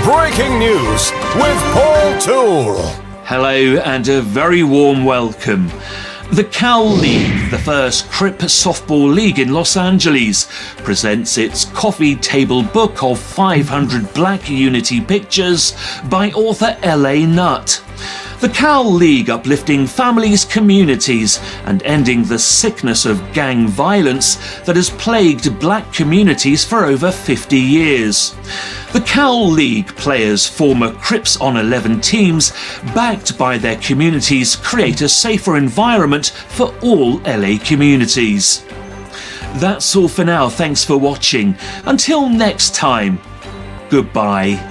Breaking news with Paul Toole. Hello and a very warm welcome. The Cal League, the first Crip softball league in Los Angeles, presents its coffee table book of 500 Black Unity pictures by author L.A. Nutt. The Cal League uplifting families, communities and ending the sickness of gang violence that has plagued black communities for over 50 years. The Cal League players, former Crips on 11 teams, backed by their communities, create a safer environment for all LA communities. That's all for now. Thanks for watching. Until next time, goodbye.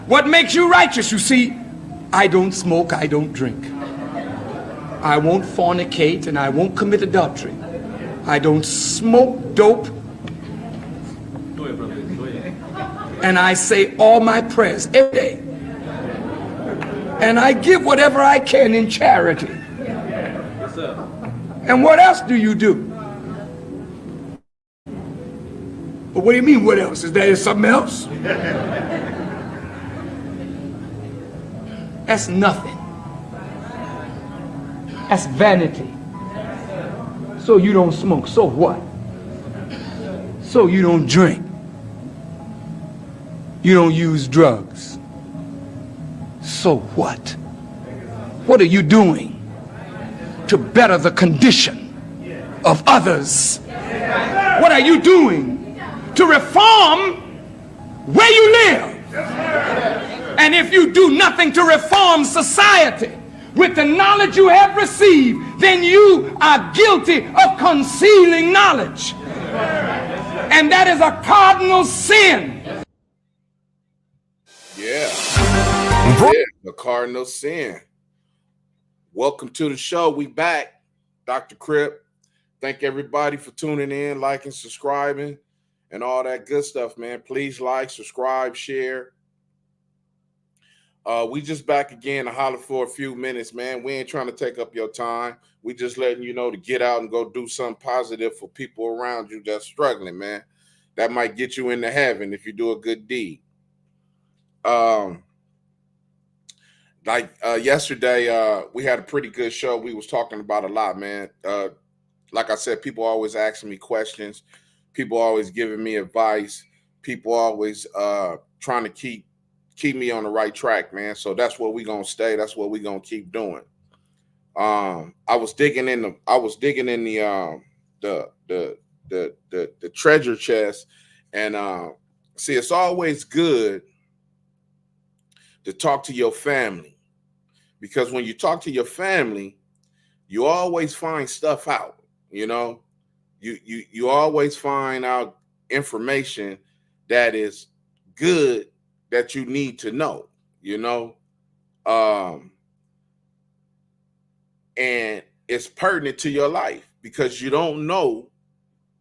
What makes you righteous? You see, I don't smoke, I don't drink. I won't fornicate and I won't commit adultery. I don't smoke dope. And I say all my prayers every day. And I give whatever I can in charity. And what else do you do? Well, what do you mean, what else? Is there something else? That's nothing. That's vanity. So you don't smoke, so what? So you don't drink. You don't use drugs. So what? What are you doing to better the condition of others? What are you doing to reform where you live? And if you do nothing to reform society with the knowledge you have received, then you are guilty of concealing knowledge. And that is a cardinal sin. Yeah, the cardinal sin. Welcome to the show. We back, Dr. Crip. Thank everybody for tuning in, liking, subscribing, and all that good stuff, man. Please like, subscribe, share. We just back again to holler for a few minutes, man. We ain't trying to take up your time. We just letting you know to get out and go do something positive for people around you that's struggling, man. That might get you into heaven if you do a good deed. Yesterday, we had a pretty good show. We was talking about a lot, man. Like I said, people always asking me questions. People always giving me advice. People always trying to keep me on the right track, man. So that's where we gonna stay. That's what we gonna keep doing. I was digging in the treasure chest, and see, it's always good to talk to your family, because when you talk to your family, you always find stuff out. You know, you always find out information that is good, that you need to know, you know, and it's pertinent to your life, because you don't know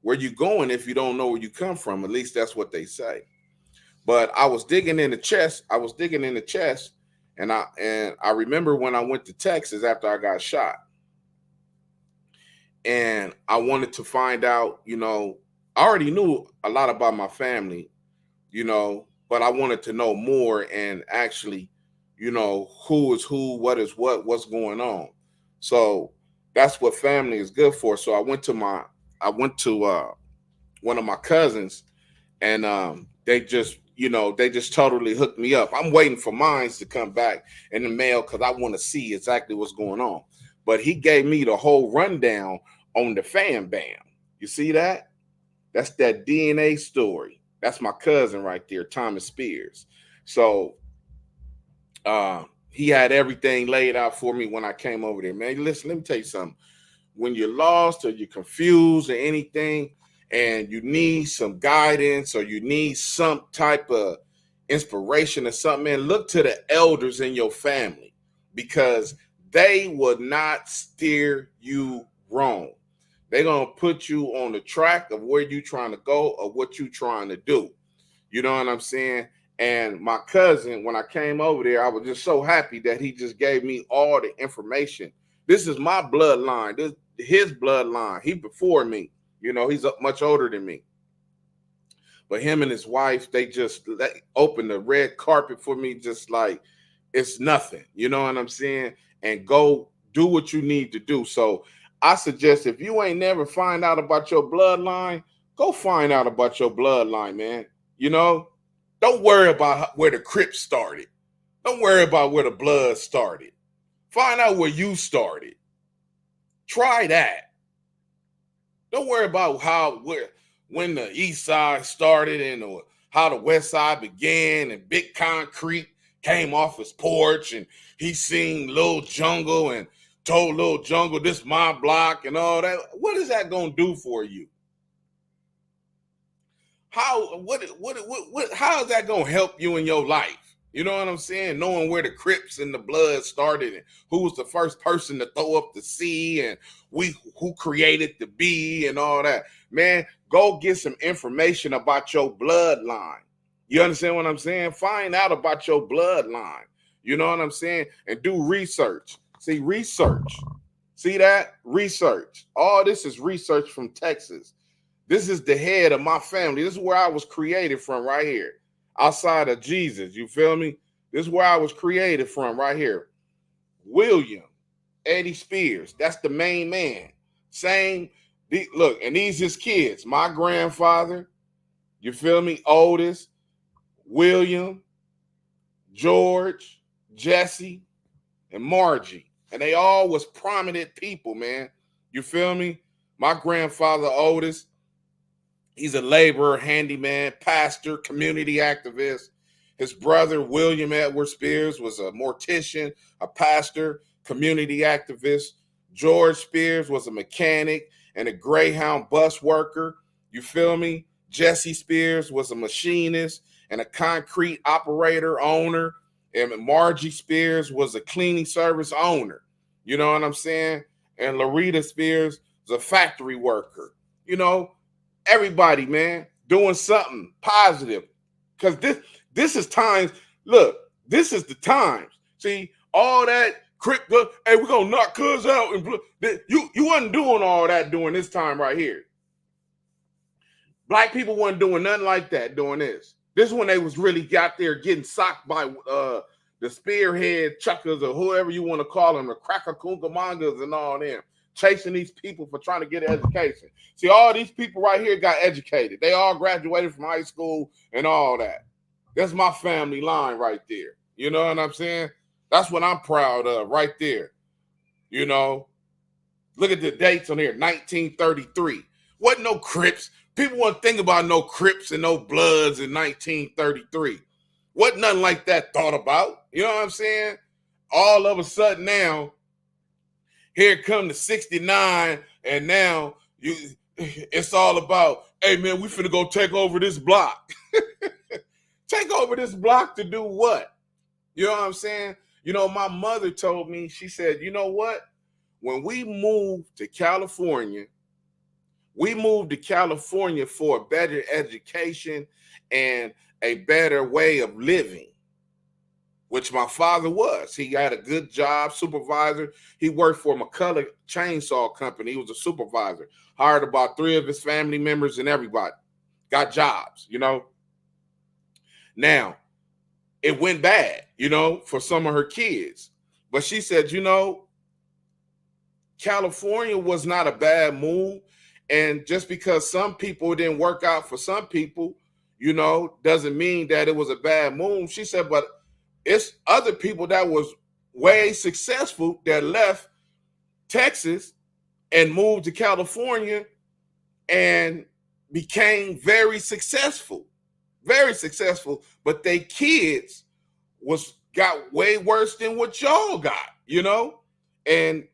where you're going if you don't know where you come from. At least that's what they say. But I was digging in the chest. And I remember when I went to Texas after I got shot, and I wanted to find out, you know, I already knew a lot about my family, you know, but I wanted to know more and actually, you know, who is who, what is what's going on. So that's what family is good for. So I went to one of my cousins, and they just totally hooked me up. I'm waiting for mine to come back in the mail because I want to see exactly what's going on. But he gave me the whole rundown on the fam bam. You see that? That's that DNA story. That's my cousin right there, Thomas Spears. So he had everything laid out for me when I came over there. Man, listen, let me tell you something. When you're lost or you're confused or anything, and you need some guidance or you need some type of inspiration or something, man, look to the elders in your family, because they will not steer you wrong. They're going to put you on the track of where you're trying to go or what you're trying to do. You know what I'm saying? And my cousin, when I came over there, I was just so happy that he just gave me all the information. This is my bloodline. This his bloodline. He before me. You know, he's much older than me. But him and his wife, they just opened the red carpet for me, just like it's nothing. You know what I'm saying? And go do what you need to do. So I suggest, if you ain't never find out about your bloodline, go find out about your bloodline, man. You know, don't worry about where the Crip started. Don't worry about where the blood started. Find out where you started. Try that. Don't worry about when the East Side started and how the West Side began, and Big Concrete came off his porch and he seen Lil Jungle and told Lil Jungle, this my block and all that. What is that gonna do for you? How is that gonna help you in your life? You know what I'm saying? Knowing where the Crips and the blood started and who was the first person to throw up the C and who created the B and all that. Man, go get some information about your bloodline. You understand what I'm saying? Find out about your bloodline. You know what I'm saying? And do research. See, research. See that? Research. All this is research from Texas. This is the head of my family. This is where I was created from right here. Outside of Jesus, you feel me? This is where I was created from right here. William Eddie Spears, that's the main man. Look, and these his kids. My grandfather, you feel me? Oldest, William, George, Jesse, and Margie. And they all was prominent people, man. You feel me? My grandfather, oldest, he's a laborer, handyman, pastor, community activist. His brother, William Edward Spears, was a mortician, a pastor, community activist. George Spears was a mechanic and a Greyhound bus worker. You feel me? Jesse Spears was a machinist and a concrete operator owner. And Margie Spears was a cleaning service owner. You know what I'm saying? And Loretta Spears was a factory worker. You know, everybody, man, doing something positive. Because this is times, look, this is the times. See, all that Crip, hey, we're going to knock cuz out. And you wasn't doing all that during this time right here. Black people wasn't doing nothing like that during this. This is when they was really got there getting socked by the spearhead chuckers or whoever you want to call them, the cracker kungamongas and all them, chasing these people for trying to get an education. See, all these people right here got educated. They all graduated from high school and all that. That's my family line right there. You know what I'm saying? That's what I'm proud of right there. You know, look at the dates on here, 1933. Wasn't no Crips. People wouldn't think about no Crips and no Bloods in 1933. Wasn't nothing like that thought about. You know what I'm saying? All of a sudden now, here come the 69, and now it's all about, hey, man, we finna go take over this block. Take over this block to do what? You know what I'm saying? You know, my mother told me, she said, you know what? When we moved to California for a better education and a better way of living, which my father was. He had a good job, supervisor. He worked for McCullough Chainsaw Company. He was a supervisor. Hired about 3 of his family members and everybody. Got jobs, you know. Now, it went bad, you know, for some of her kids. But she said, you know, California was not a bad move. And just because some people didn't work out for some people, you know, doesn't mean that it was a bad move. She said, but it's other people that was way successful that left Texas and moved to California and became very successful, but their kids was got way worse than what y'all got, and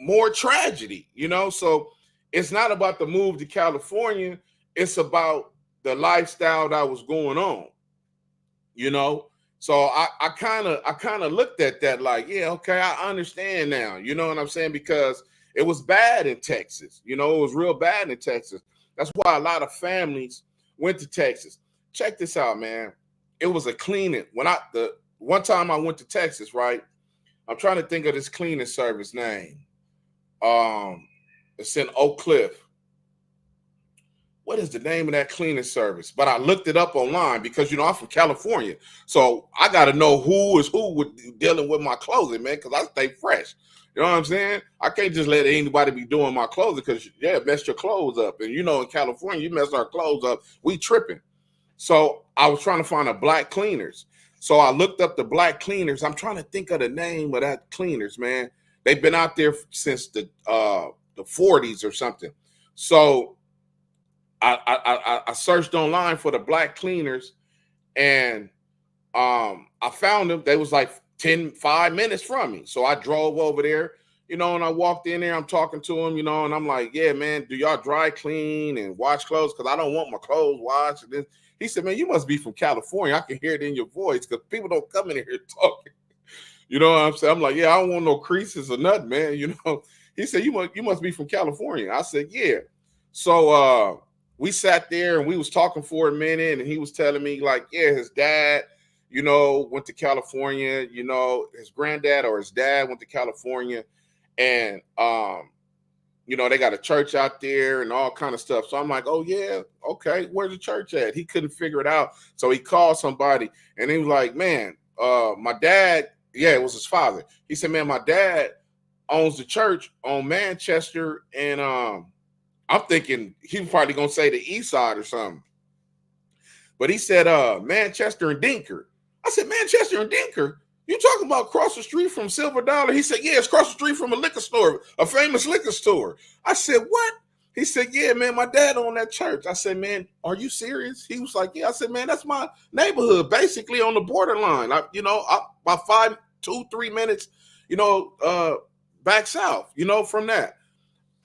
more tragedy, So it's not about the move to California. It's about the lifestyle that was going on, So I kind of looked at that like, yeah, okay, I understand now. You know what I'm saying? Because it was bad in Texas. It was real bad in Texas. That's why a lot of families went to Texas. Check this out, man. It was a cleaning. The one time I went to Texas, right? I'm trying to think of this cleaning service name. It's in Oak Cliff. What is the name of that cleaning service? But I looked it up online because, I'm from California. So I got to know who is who with dealing with my clothing, man, because I stay fresh. You know what I'm saying? I can't just let anybody be doing my clothing because, it messed your clothes up. And, in California, you mess our clothes up, we tripping. So I was trying to find a black cleaners. So I looked up the black cleaners. I'm trying to think of the name of that cleaners, man. They've been out there since the 40s or something. So I searched online for the black cleaners, and I found them. They was like 5 minutes from me. So I drove over there, and I walked in there. I'm talking to them, and I'm like, yeah, man, do y'all dry clean and wash clothes? Because I don't want my clothes washed. And then he said, man, you must be from California. I can hear it in your voice because people don't come in here talking. You know what I'm saying? I'm like, yeah, I don't want no creases or nothing, man. He said, you must be from California. I said, yeah. So we sat there and we was talking for a minute, and he was telling me like, yeah, his dad, went to California, his granddad or his dad went to California, and they got a church out there and all kind of stuff. So I'm like, oh yeah, okay, where's the church at? He couldn't figure it out. So he called somebody, and he was like, man, my dad, yeah, it was his father. He said, man, my dad owns the church on Manchester, and I'm thinking he was probably gonna say the East Side or something. But he said Manchester and Dinker. I said, Manchester and Dinker? You talking about across the street from Silver Dollar? He said, yeah, it's across the street from a liquor store, a famous liquor store. I said, what? He said, yeah, man, my dad owned that church. I said, man, are you serious? He was like, yeah. I said, man, that's my neighborhood, basically on the borderline. About 3 minutes, back south, from that.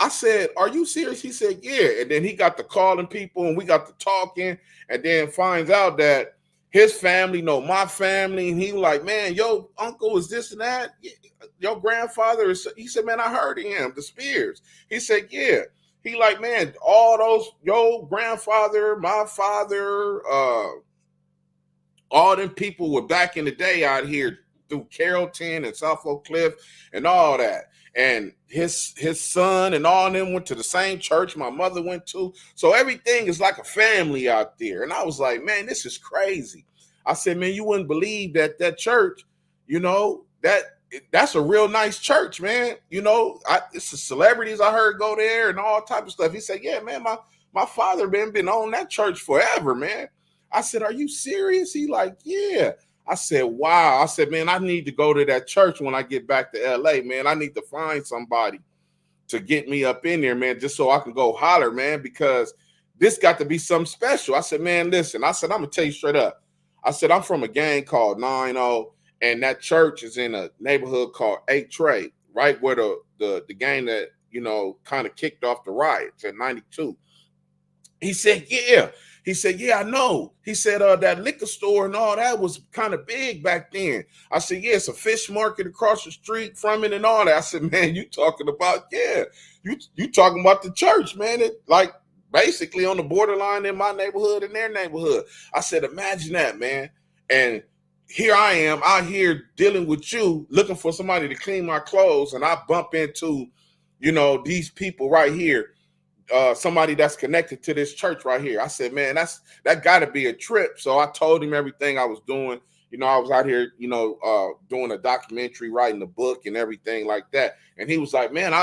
I said, are you serious? He said, yeah. And then he got to calling people, and we got to talking, and then finds out that his family know my family. And he was like, man, your uncle is this and that. Your grandfather is, he said, man, I heard of him, the Spears. He said, yeah. He like, man, all those, your grandfather, my father, all them people were back in the day out here through Carrollton and South Oak Cliff and all that. And his son and all of them went to the same church my mother went to. So everything is like a family out there. And I was like, man, this is crazy. I said, man, you wouldn't believe that church, that's a real nice church, man. It's the celebrities I heard go there and all type of stuff. He said, yeah, man, my father been on that church forever, man. I said, are you serious? He like, yeah. I said, wow. I said, man, I need to go to that church when I get back to LA, man. I need to find somebody to get me up in there, man, just so I can go holler, man, because this got to be something special. I said, man, listen, I said, I'm going to tell you straight up. I said, I'm from a gang called 9-0, and that church is in a neighborhood called 8 Trade, right where the gang that, kind of kicked off the riots in 92. He said, yeah. He said, yeah, I know. He said, that liquor store and all that was kind of big back then. I said, yeah, it's a fish market across the street from it and all that. I said, man, you talking about, yeah, you talking about the church, man. It like basically on the borderline in my neighborhood and their neighborhood. I said, imagine that, man. And here I am out here dealing with you, looking for somebody to clean my clothes. And I bump into, these people right here. Somebody that's connected to this church right here. I said, man, that got to be a trip. So I told him everything I was doing. I was out here, doing a documentary, writing a book and everything like that. And he was like, man,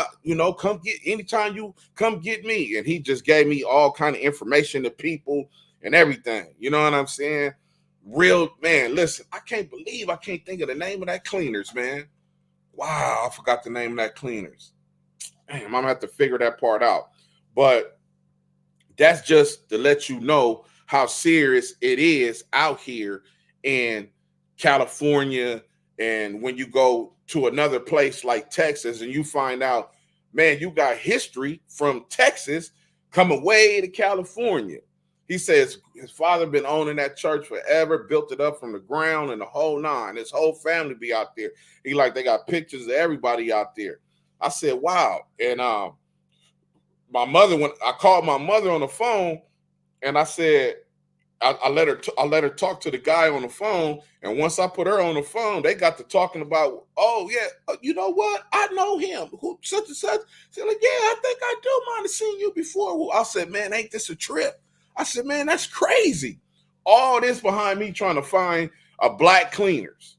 anytime you come get me. And he just gave me all kind of information to people and everything. You know what I'm saying? Real, man, listen, I can't think of the name of that cleaners, man. Wow, I forgot the name of that cleaners. Damn, I'm going to have to figure that part out. But that's just to let you know how serious it is out here in California And when you go to another place like Texas and you find out, man, you got history from Texas coming way to California. He says his father been owning that church forever, built it up from the ground and the whole nine. His whole family be out there. They got pictures of everybody out there. I said, wow. And my mother, when I called my mother on the phone, and I said, I let her talk to the guy on the phone. And once I put her on the phone, they got to talking about, oh yeah, you know what? I know him. Who such and such. She's like, yeah, I think I do might have seen you before. I said, man, ain't this a trip? I said, man, that's crazy. All this behind me trying to find a black cleaners.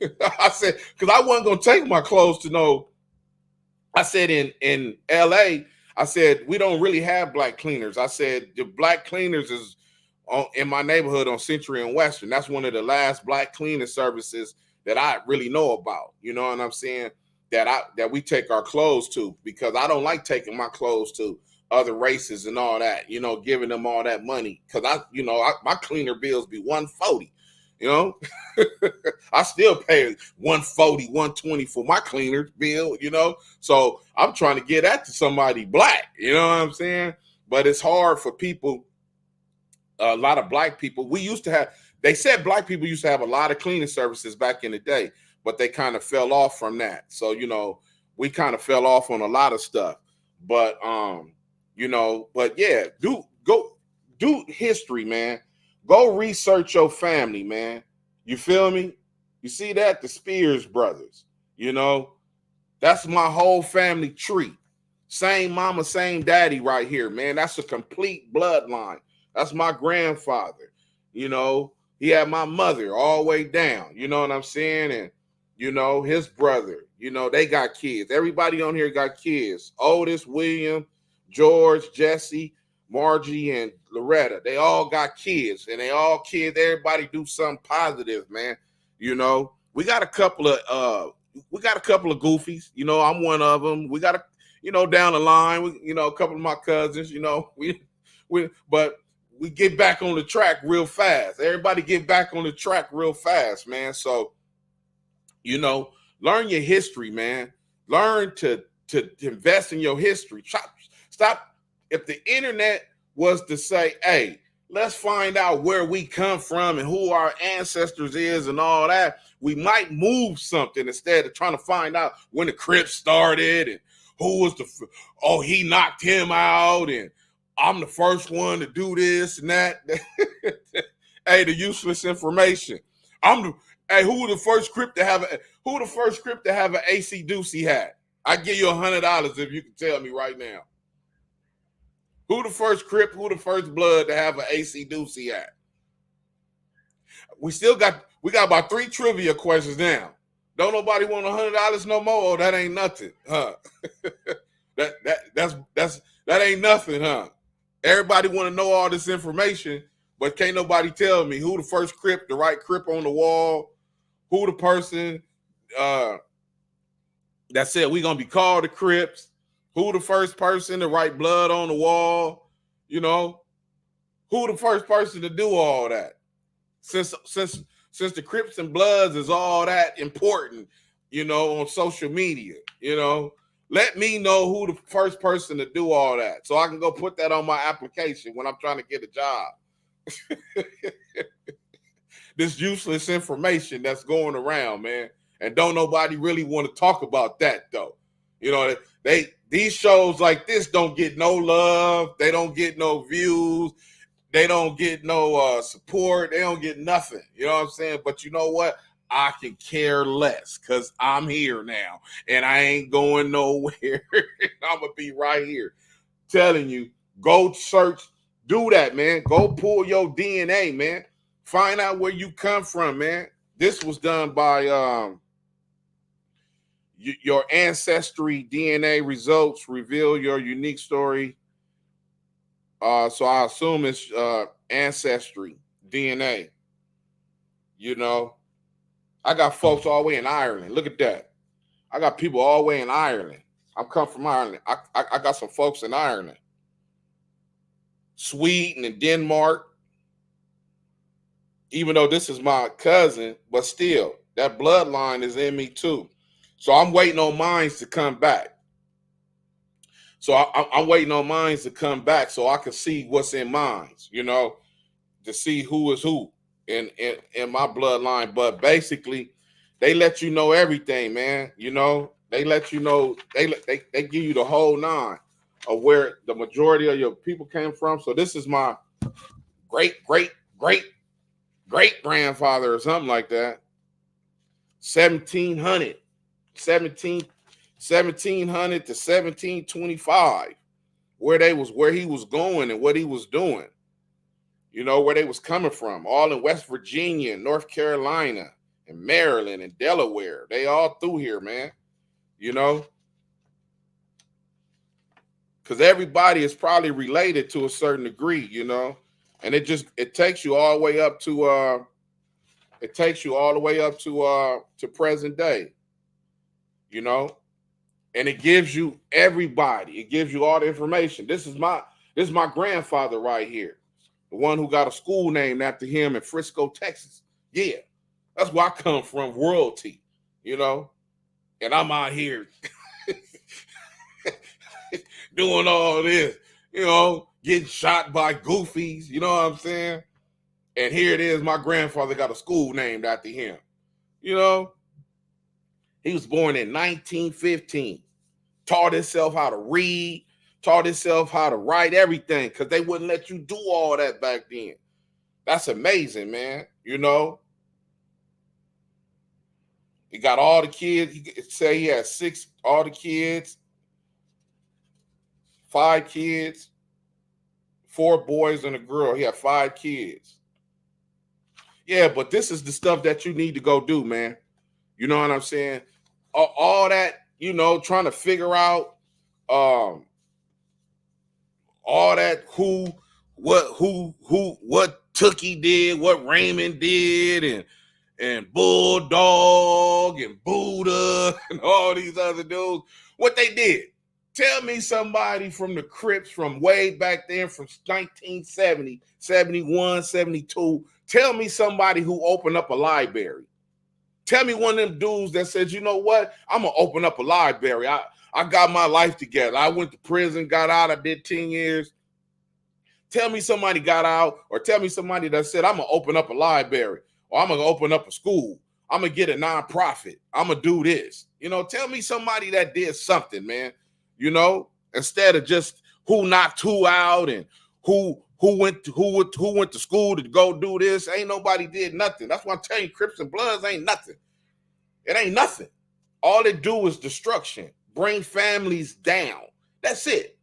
I said, because I wasn't gonna take my clothes to no. I said in LA, I said, we don't really have black cleaners. I said the black cleaners is in my neighborhood on Century and Western. That's one of the last black cleaning services that I really know about. You know what I'm saying? That we take our clothes to, because I don't like taking my clothes to other races and all that, you know, giving them all that money. Cause my cleaner bills be $140, you know, I still pay $140, $120 for my cleaner bill, you know? So I'm trying to get that to somebody black, you know what I'm saying? But it's hard for people. A lot of black people, they said black people used to have a lot of cleaning services back in the day, but they kind of fell off from that. So, you know, we kind of fell off on a lot of stuff, but, yeah, do history, man. Go research your family, man. You feel me? You see that? The Spears brothers, you know, that's my whole family tree. Same mama, same daddy right here, man. That's a complete bloodline. That's my grandfather. You know, he had my mother all the way down. You know what I'm saying? And, you know, his brother, you know, they got kids. Everybody on here got kids. Otis, William, George, Jesse, Margie, and Loretta. They all got kids. And they all kids. Everybody do something positive, man. You know, we got a couple of goofies. You know, I'm one of them. We got down the line, a couple of my cousins, but we get back on the track real fast. Everybody get back on the track real fast, man. So, learn your history, man. Learn to invest in your history. Stop. If the internet was to say, hey, let's find out where we come from and who our ancestors is and all that, we might move something instead of trying to find out when the Crip started and who was he knocked him out and I'm the first one to do this and that. Hey, the useless information. Who the first Crip to have an AC Doocy hat? I give you $100 if you can tell me right now. Who the first Crip, who the first blood to have an AC Doocy hat? We got about 3 trivia questions now. Don't nobody want $100 no more? Oh, that ain't nothing, huh? that ain't nothing, huh? Everybody want to know all this information, but can't nobody tell me who the first Crip, the right Crip on the wall, who the person that said we gonna be called the Crips, who the first person to write blood on the wall, who the first person to do all that. Since the Crips and Bloods is all that important, on social media, let me know who the first person to do all that so I can go put that on my application when I'm trying to get a job. This useless information that's going around, man. And don't nobody really want to talk about that, though. These shows like this don't get no love. They don't get no views. They don't get no support. They don't get nothing. You know what I'm saying? But you know what? I can care less because I'm here now and I ain't going nowhere. I'm going to be right here telling you, go search, do that, man. Go pull your DNA, man. Find out where you come from, man. This was done by your ancestry DNA results reveal your unique story. So I assume it's ancestry DNA. I got folks all the way in Ireland. Look at that. I got people all the way in Ireland. I come from Ireland. I got some folks in Ireland, Sweden and Denmark. Even though this is my cousin, but still, That bloodline is in me too. So I'm waiting on mines to come back. So I'm waiting on mines to come back so I can see what's in mines, you know, to see who is who in my bloodline. But basically, they let you know everything, man. You know, they let you know, they give you the whole nine of where the majority of your people came from. So this is my great grandfather or something like that. 1700 to 1725, where he was going and what he was doing, you know, where they was coming from, all in West Virginia and North Carolina and Maryland and Delaware. They all through here, man, you know, because everybody is probably related to a certain degree, you know, and it takes you all the way up to to present day, you know, and it gives you everybody. It gives you all the information. This is my grandfather right here, the one who got a school named after him in Frisco, Texas. Yeah, that's where I come from, royalty, you know, and I'm out here doing all this, you know, getting shot by goofies, you know what I'm saying? And here it is, my grandfather got a school named after him, you know. He was born in 1915, taught himself how to read, taught himself how to write, everything, because they wouldn't let you do all that back then. That's amazing, man, you know. He got all the kids. He say he has all the kids, 5 kids, 4 boys and a girl. He had 5 kids. Yeah, but this is the stuff that you need to go do, man. You know what I'm saying? All that, you know, trying to figure out all that what Tookie did, what Raymond did, and Bulldog and Buddha and all these other dudes, what they did. Tell me somebody from the Crips from way back then, from 1970, 71, 72. Tell me somebody who opened up a library. Tell me one of them dudes that says, you know what? I'm going to open up a library. I got my life together. I went to prison, got out. I did 10 years. Tell me somebody got out, or tell me somebody that said, I'm going to open up a library, or I'm going to open up a school. I'm going to get a nonprofit. I'm going to do this. You know, tell me somebody that did something, man. You know, instead of just who knocked who out and who went to school to go do this. Ain't nobody did nothing. That's why I'm telling you, Crips and Bloods ain't nothing. It ain't nothing. All it do is destruction. Bring families down. That's it.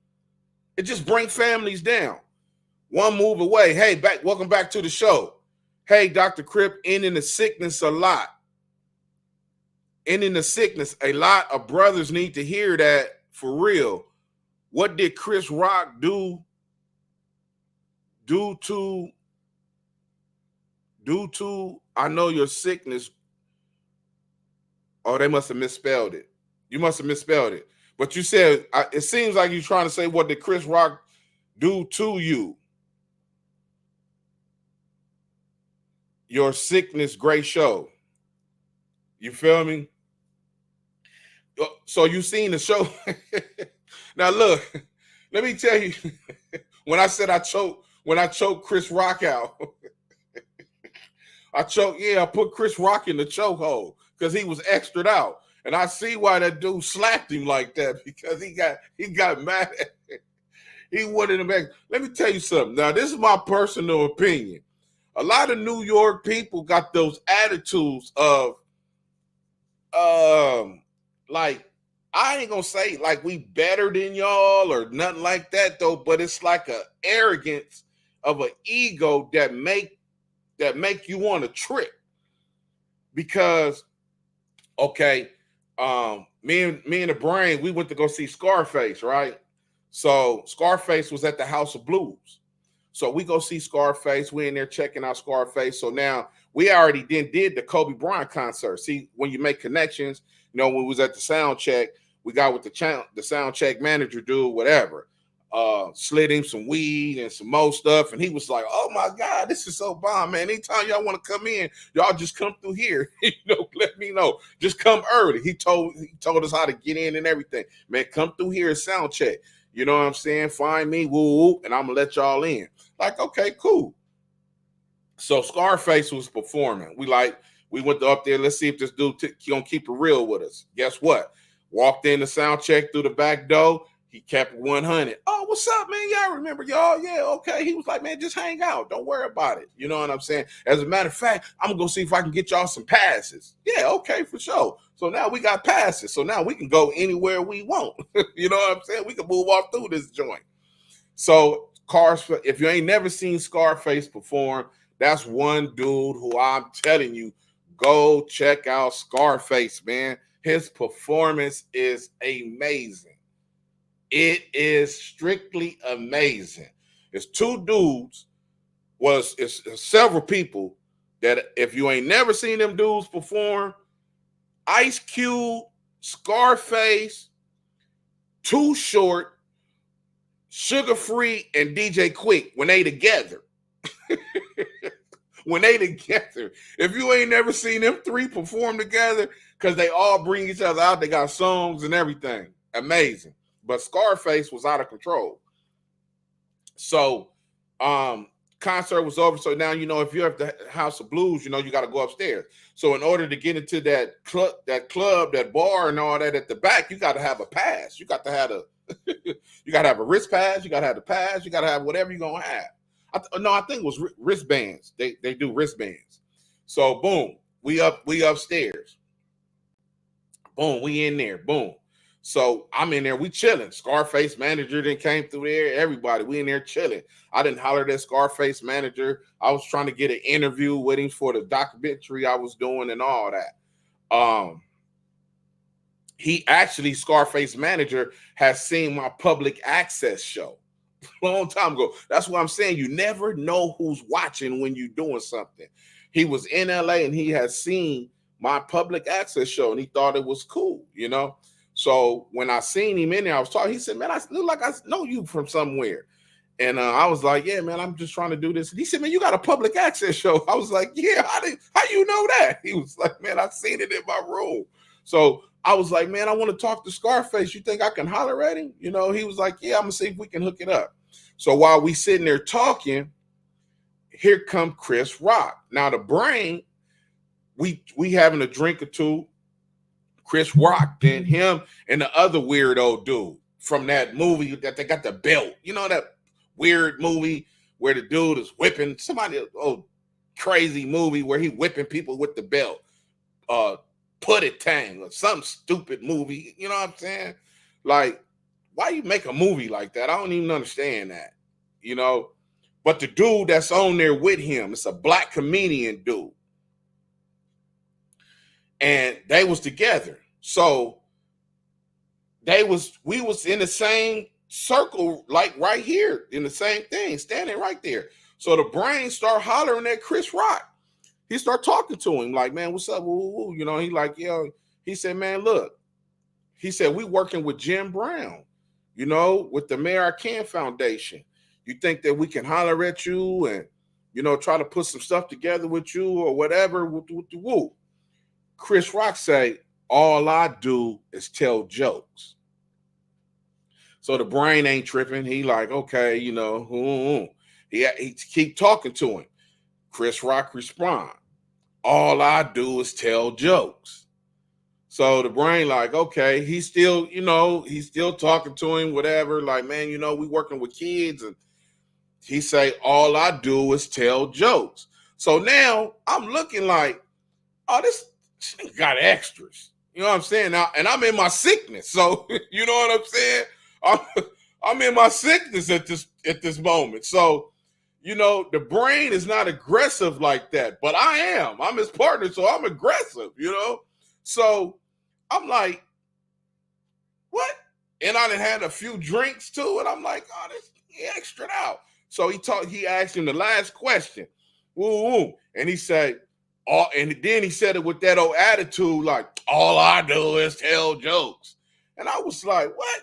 It just bring families down. One move away. Hey, welcome back to the show. Hey, Dr. Crip, ending the sickness a lot. Ending the sickness. A lot of brothers need to hear that for real. What did Chris Rock do to I know your sickness? Oh, they must have misspelled it. You must have misspelled it. But you said, it seems like you're trying to say, what did Chris Rock do to you? Your sickness, great show. You feel me? So you seen the show. Now look, let me tell you, when I said I choked Chris Rock out, I put Chris Rock in the chokehold because he was extra'd out. And I see why that dude slapped him like that, because he got mad at him. He wanted him back. Let me tell you something. Now, this is my personal opinion. A lot of New York people got those attitudes of, like, I ain't gonna say like we better than y'all or nothing like that though, but it's like a arrogance of an ego that make you want to trip. Because, okay, me and the Brain, we went to go see Scarface, right? So Scarface was at the House of Blues. So we go see Scarface. We in there checking out Scarface. So now we already did the Kobe Bryant concert. See, when you make connections, you know, when we was at the sound check, we got with the sound check manager dude, whatever. slid him some weed and some more stuff, and he was like, "Oh my God, this is so bomb, man! Anytime y'all want to come in, y'all just come through here. Let me know. Just come early." He told us how to get in and everything. Man, come through here and sound check. You know what I'm saying? Find me, woo, and I'm gonna let y'all in. Like, okay, cool. So Scarface was performing. We went up there. Let's see if this dude gonna keep it real with us. Guess what? Walked in the sound check through the back door. He kept 100. Oh, what's up, man? Y'all remember y'all? Yeah, okay. He was like, man, just hang out. Don't worry about it. You know what I'm saying? As a matter of fact, I'm going to go see if I can get y'all some passes. Yeah, okay, for sure. So now we got passes. So now we can go anywhere we want. You know what I'm saying? We can move off through this joint. So if you ain't never seen Scarface perform, that's one dude who I'm telling you, go check out Scarface, man. His performance is amazing. It is strictly amazing. It's two dudes, it's several people that if you ain't never seen them dudes perform, Ice Cube, Scarface, Too Short, Sugar Free, and DJ Quick, when they together. When they together. If you ain't never seen them three perform together, because they all bring each other out, they got songs and everything. Amazing. But Scarface was out of control. So concert was over. So now, if you're at the House of Blues, you got to go upstairs. So in order to get into that club, that bar and all that at the back, you got to have a pass. You got to have you got to have a wrist pass. You got to have the pass. You got to have whatever you're going to have. I think it was wristbands. They do wristbands. So boom, we upstairs. Boom, we in there. Boom. So I'm in there, we chilling. Scarface manager then came through there. Everybody, we in there chilling. I didn't holler at Scarface manager. I was trying to get an interview with him for the documentary I was doing and all that. Scarface manager has seen my public access show a long time ago. That's what I'm saying. You never know who's watching when you're doing something. He was in LA and he has seen my public access show and he thought it was cool, So when I seen him in there, I was talking. He said, "Man, I look like I know you from somewhere." And I was like, "Yeah, man, I'm just trying to do this." And he said, "Man, you got a public access show." I was like, "Yeah, how you know that?" He was like, "Man, I seen it in my room." So I was like, "Man, I want to talk to Scarface. You think I can holler at him?" He was like, "Yeah, I'm gonna see if we can hook it up." So while we sitting there talking, here come Chris Rock. Now the brain, we having a drink or two. Chris Rock, then him and the other weirdo dude from that movie that they got the belt. That weird movie where the dude is whipping somebody, crazy movie where he whipping people with the belt. Put It Tang or some stupid movie. You know what I'm saying? Like, why you make a movie like that? I don't even understand that. But the dude that's on there with him, it's a black comedian dude. And they was together. So we was in the same circle, like right here, in the same thing, standing right there. So the brain start hollering at Chris Rock. He start talking to him like, "Man, what's up?" Woo, woo. He like, "Yo," he said, "Man, look," he said, "We working with Jim Brown, with the Mayor I Can Foundation. You think that we can holler at you and, try to put some stuff together with you or whatever?" Woo. Chris Rock say, "All I do is tell jokes." So the brain ain't tripping. He like, okay, he keep talking to him. Chris Rock respond, "All I do is tell jokes." So the brain like, okay, he's still talking to him, whatever. Like, "Man, we working with kids." And he say, "All I do is tell jokes." So now I'm looking like, oh, this got extras. You know what I'm saying? Now, and I'm in my sickness. So, you know what I'm saying? I'm in my sickness at this moment. So, the brain is not aggressive like that, but I am. I'm his partner, so I'm aggressive, So I'm like, what? And I done had a few drinks too, and I'm like, oh, this extra out. So he asked him the last question. Woo, woo. And he said, and then he said it with that old attitude, like, "All I do is tell jokes." And I was like, what?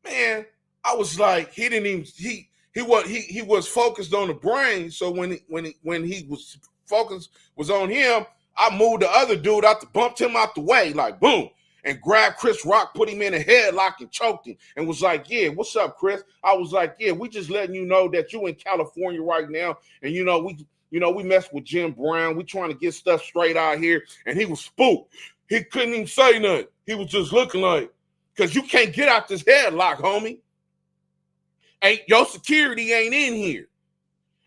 Man, I was like, he was focused on the brain. So when he was focused was on him, I moved the other dude out to bumped him out the way, like boom, and grabbed Chris Rock, put him in a headlock and choked him, and was like, yeah, what's up, Chris? I was like, yeah, we just letting you know that you in California right now, and we messed with Jim Brown. We trying to get stuff straight out here, and he was spooked. He couldn't even say nothing. He was just looking like, because you can't get out this headlock, homie. Your security ain't in here.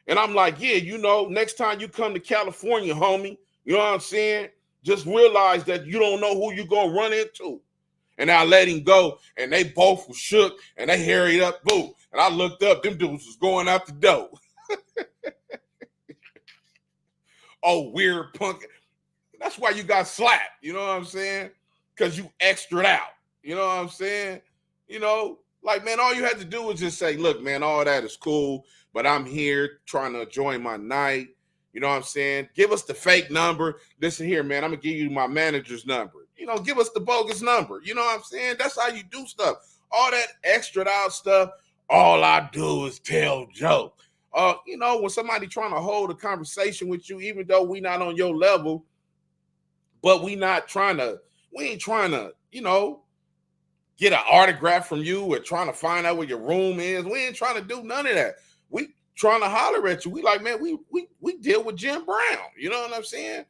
And I'm like, yeah, next time you come to California, homie, you know what I'm saying? Just realize that you don't know who you're going to run into. And I let him go, and they both were shook, and they hurried up, boo. And I looked up, them dudes was going out the door. Oh, weird punk. That's why you got slapped, you know what I'm saying? Because you extra'd out, you know what I'm saying? Like, man, all you had to do was just say, look, man, all that is cool, but I'm here trying to enjoy my night. You know what I'm saying? Give us the fake number. Listen here, man, I'm going to give you my manager's number. Give us the bogus number. You know what I'm saying? That's how you do stuff. All that extra out stuff, all I do is tell jokes. When somebody trying to hold a conversation with you, even though we not on your level, but we ain't trying to, get an autograph from you or trying to find out where your room is. We ain't trying to do none of that. We trying to holler at you. We like, man, we deal with Jim Brown. You know what I'm saying?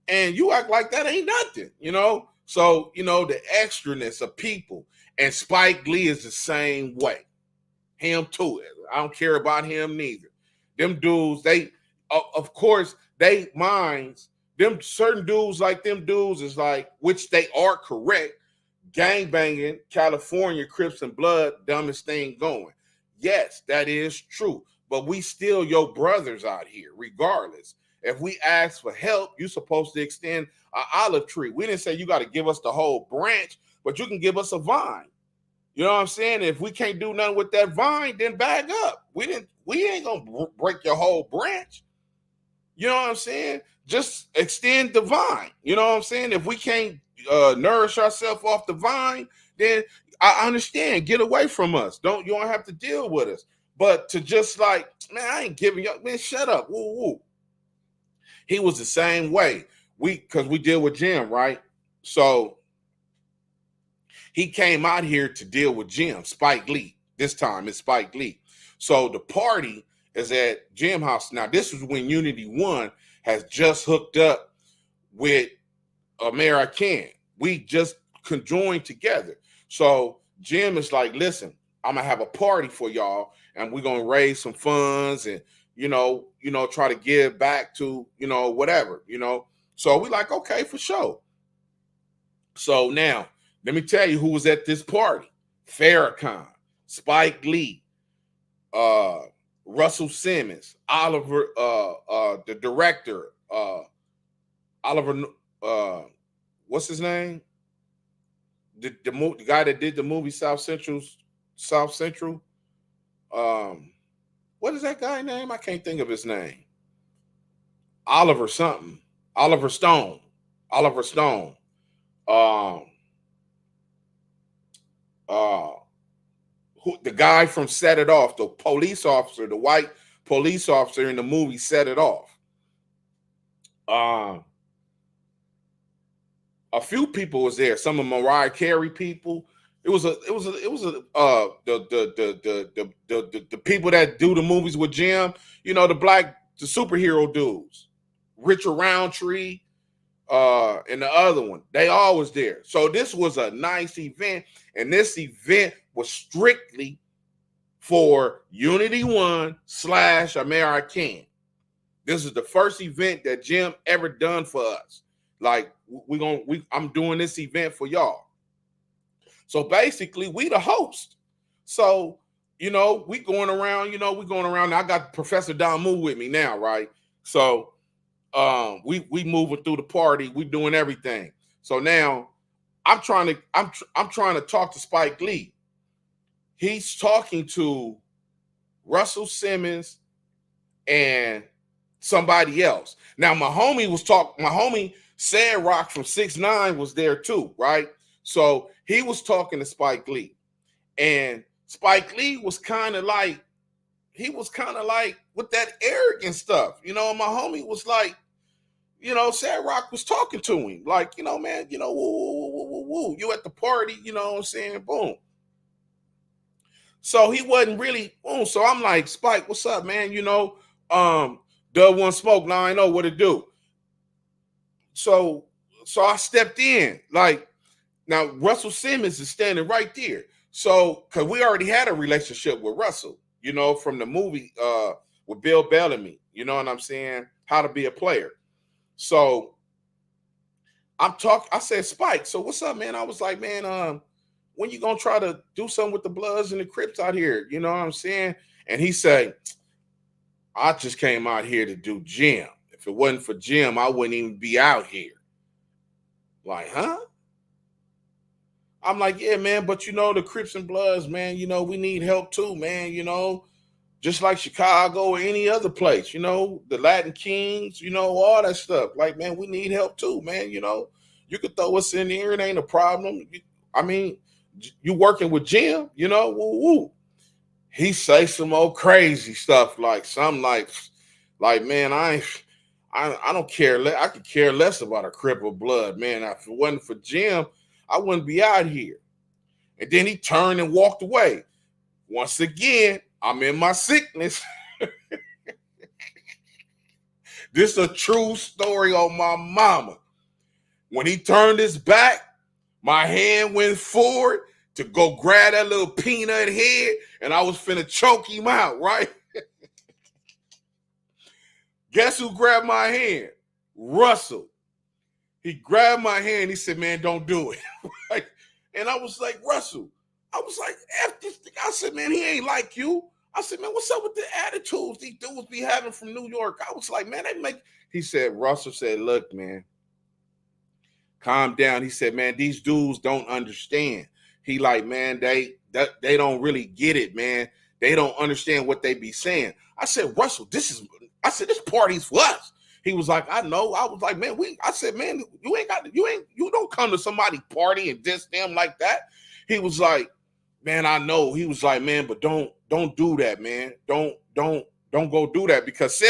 And you act like that ain't nothing, So, the extraness of people. And Spike Lee is the same way. Him too. I don't care about him neither. Them dudes, they, of course, they minds, them certain dudes like them dudes is like, which they are correct, gangbanging, California, Crips and Blood, dumbest thing going. Yes, that is true. But we still your brothers out here, regardless. If we ask for help, you're supposed to extend an olive tree. We didn't say you got to give us the whole branch, but you can give us a vine. You know what I'm saying? If we can't do nothing with that vine, then back up. We ain't gonna break your whole branch. You know what I'm saying? Just extend the vine. You know what I'm saying? If we can't nourish ourselves off the vine, then I understand. Get away from us. You don't have to deal with us. But to just like, man, I ain't giving you, man, shut up. Woo woo. He was the same way. Because we deal with Jim, right? So he came out here to deal with Jim, Spike Lee. This time it's Spike Lee. So the party is at Jim House. Now, this is when Unity One has just hooked up with American. We just conjoined together. So Jim is like, listen, I'm gonna have a party for y'all, and we're gonna raise some funds and try to give back to whatever. So we like, okay, for sure. So now let me tell you who was at this party. Farrakhan, Spike Lee, Russell Simmons, Oliver, the director, Oliver, what's his name? The guy that did the movie South Central. What is that guy's name? I can't think of his name. Oliver something. Oliver Stone. The guy from Set It Off, the police officer, the white police officer in the movie Set It Off. A few people was there. Some of Mariah Carey people. It was the people that do the movies with Jim. The superhero dudes, Richard Roundtree, and the other one. They all was there. So this was a nice event, and this event was strictly for Unity One / American. This is the first event that Jim ever done for us. Like I'm doing this event for y'all. So basically, we the host. So we going around. I got Professor Damu with me now, right? So we moving through the party. We doing everything. So now I'm trying to talk to Spike Lee. He's talking to Russell Simmons and somebody else. Now my homie Sad Rock from 6ix9ine was there too, right? So he was talking to Spike Lee, and Spike Lee was kind of like, he was kind of like with that arrogant stuff, you know. And my homie was like, you know, Sad Rock was talking to him, like, you know, man, you know, woo, woo, woo, woo, woo. You at the party, you know what I'm saying? Boom. So he wasn't really, boom. So I'm like, Spike, what's up, man? You know, Dub One Smoke, now I know what to do. So I stepped in. Like, now Russell Simmons is standing right there. So, because we already had a relationship with Russell, you know, from the movie with Bill Bellamy, you know what I'm saying? How to Be a Player. So I said, Spike, so what's up, man? I was like, man, when you gonna try to do something with the Bloods and the Crips out here? You know what I'm saying? And he said, I just came out here to do gym. If it wasn't for gym, I wouldn't even be out here. Like, huh? I'm like, yeah, man, but you know, the Crips and Bloods, man, you know, we need help too, man, you know, just like Chicago or any other place, you know, the Latin Kings, you know, all that stuff. Like, man, we need help too, man, you know. You could throw us in there, it ain't a problem. I mean, you working with Jim, you know, woo woo. He say some old crazy stuff, like something like, man, I don't care. I could care less about a Crip or Blood, man. If it wasn't for Jim, I wouldn't be out here. And then he turned and walked away. Once again, I'm in my sickness. This is a true story on my mama. When he turned his back, my hand went forward to go grab that little peanut head, and I was finna choke him out, right? Guess who grabbed my hand? Russell. He grabbed my hand. He said, man, don't do it. Right? And I was like, Russell, I was like, F this thing. I said, man, he ain't like you. I said, man, what's up with the attitudes these dudes be having from New York? I was like, man, he said, Russell said, look, man, calm down. He said, man, these dudes don't understand. He like, man, they don't really get it, man. They don't understand what they be saying. I said, Russell, this party's for us. He was like, I know. I was like, man, I said, man, you don't come to somebody party and diss them like that. He was like, man, I know. He was like, man, but don't do that, man. Don't go do that because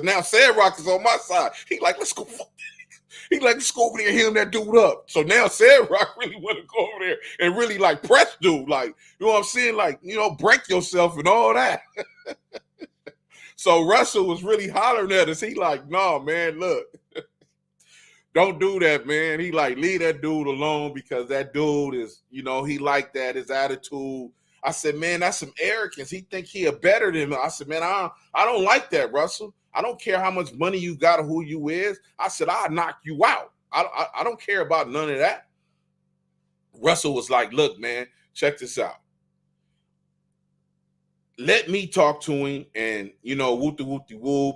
now Sad Rock is on my side. He like, let's go. He like, let's go over there and hit that dude up. So now Sad Rock really want to go over there and really like press dude, like, you know what I'm saying? Like, you know, break yourself and all that. So Russell was really hollering at us. He like, no, man, look, don't do that, man. He like, leave that dude alone because that dude is, you know, he like that, his attitude. I said, man, that's some arrogance. He think he a better than me. I said, man, I don't like that, Russell. I don't care how much money you got or who you is. I said, I'll knock you out. I don't care about none of that. Russell was like, look, man, check this out. Let me talk to him and, you know, whoop.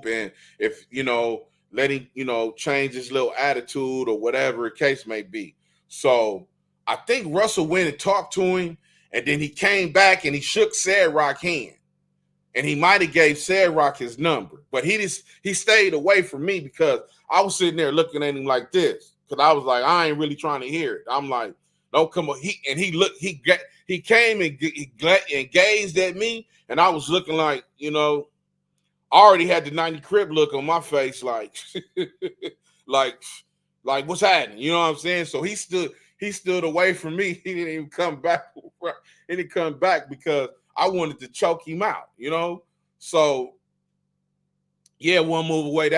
And if, you know, let him, you know, change his little attitude or whatever the case may be. So I think Russell went and talked to him, and then he came back and he shook Sad Rock's hand. And he might have gave Sad Rock his number, but he stayed away from me because I was sitting there looking at him like this. Because I was like, I ain't really trying to hear it. I'm like, don't come on. He came and gazed at me, and I was looking like, you know, I already had the 90 Crip look on my face, like, like what's happening? You know what I'm saying? So he stood away from me. He didn't even come back. He didn't come back because I wanted to choke him out, you know? So yeah, one move away.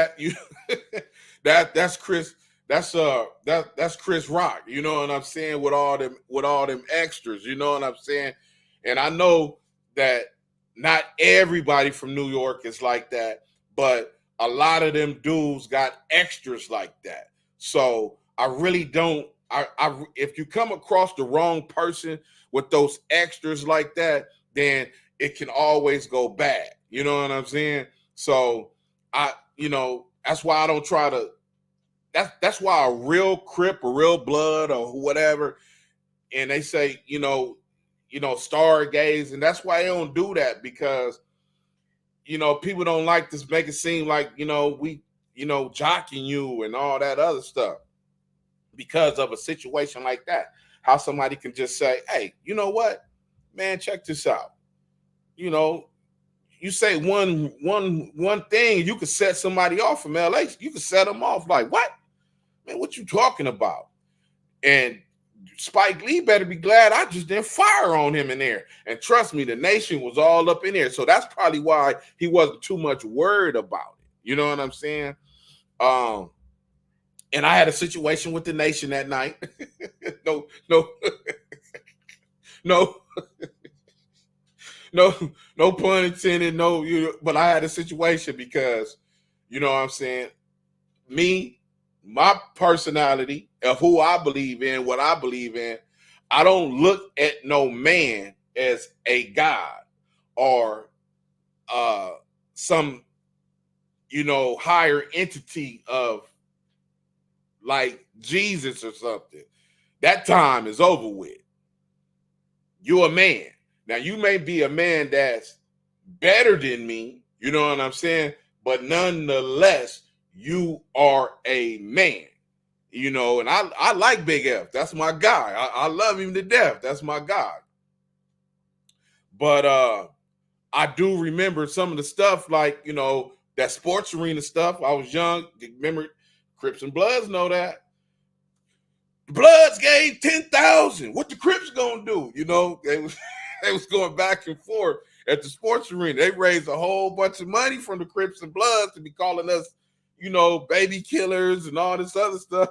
That's Chris. That's Chris Rock, you know what I'm saying, with all them extras, you know what I'm saying? And I know that not everybody from New York is like that, but a lot of them dudes got extras like that. So I really don't, if you come across the wrong person with those extras like that, then it can always go bad. You know what I'm saying? So that's why I don't try to, that's why a real Crip or real Blood or whatever, and they say, stargaze, and that's why they don't do that, because, people don't like to make it seem like, we, jocking you and all that other stuff because of a situation like that. How somebody can just say, hey, you know what? man, check this out. You know, you say one thing, you could set somebody off from LA. You could set them off like, what? Man, what you talking about? And Spike Lee better be glad I just didn't fire on him in there. And trust me, the nation was all up in there. So that's probably why he wasn't too much worried about it. You know what I'm saying? And I had a situation with the nation that night. no, no, no pun intended. No, but I had a situation because, you know what I'm saying? Me, my personality of who I believe in, what I believe in, I don't look at no man as a god or some, higher entity of like Jesus or something. That time is over with. You're a man. Now, you may be a man that's better than me, you know what I'm saying? But nonetheless, you are a man, and I like Big F. That's my guy. I love him to death. That's my guy. But I do remember some of the stuff like, that sports arena stuff. I was young. Remember, Crips and Bloods know that. Bloods gave 10,000. What the Crips gonna do? They was going back and forth at the sports arena. They raised a whole bunch of money from the Crips and Bloods to be calling us, baby killers and all this other stuff,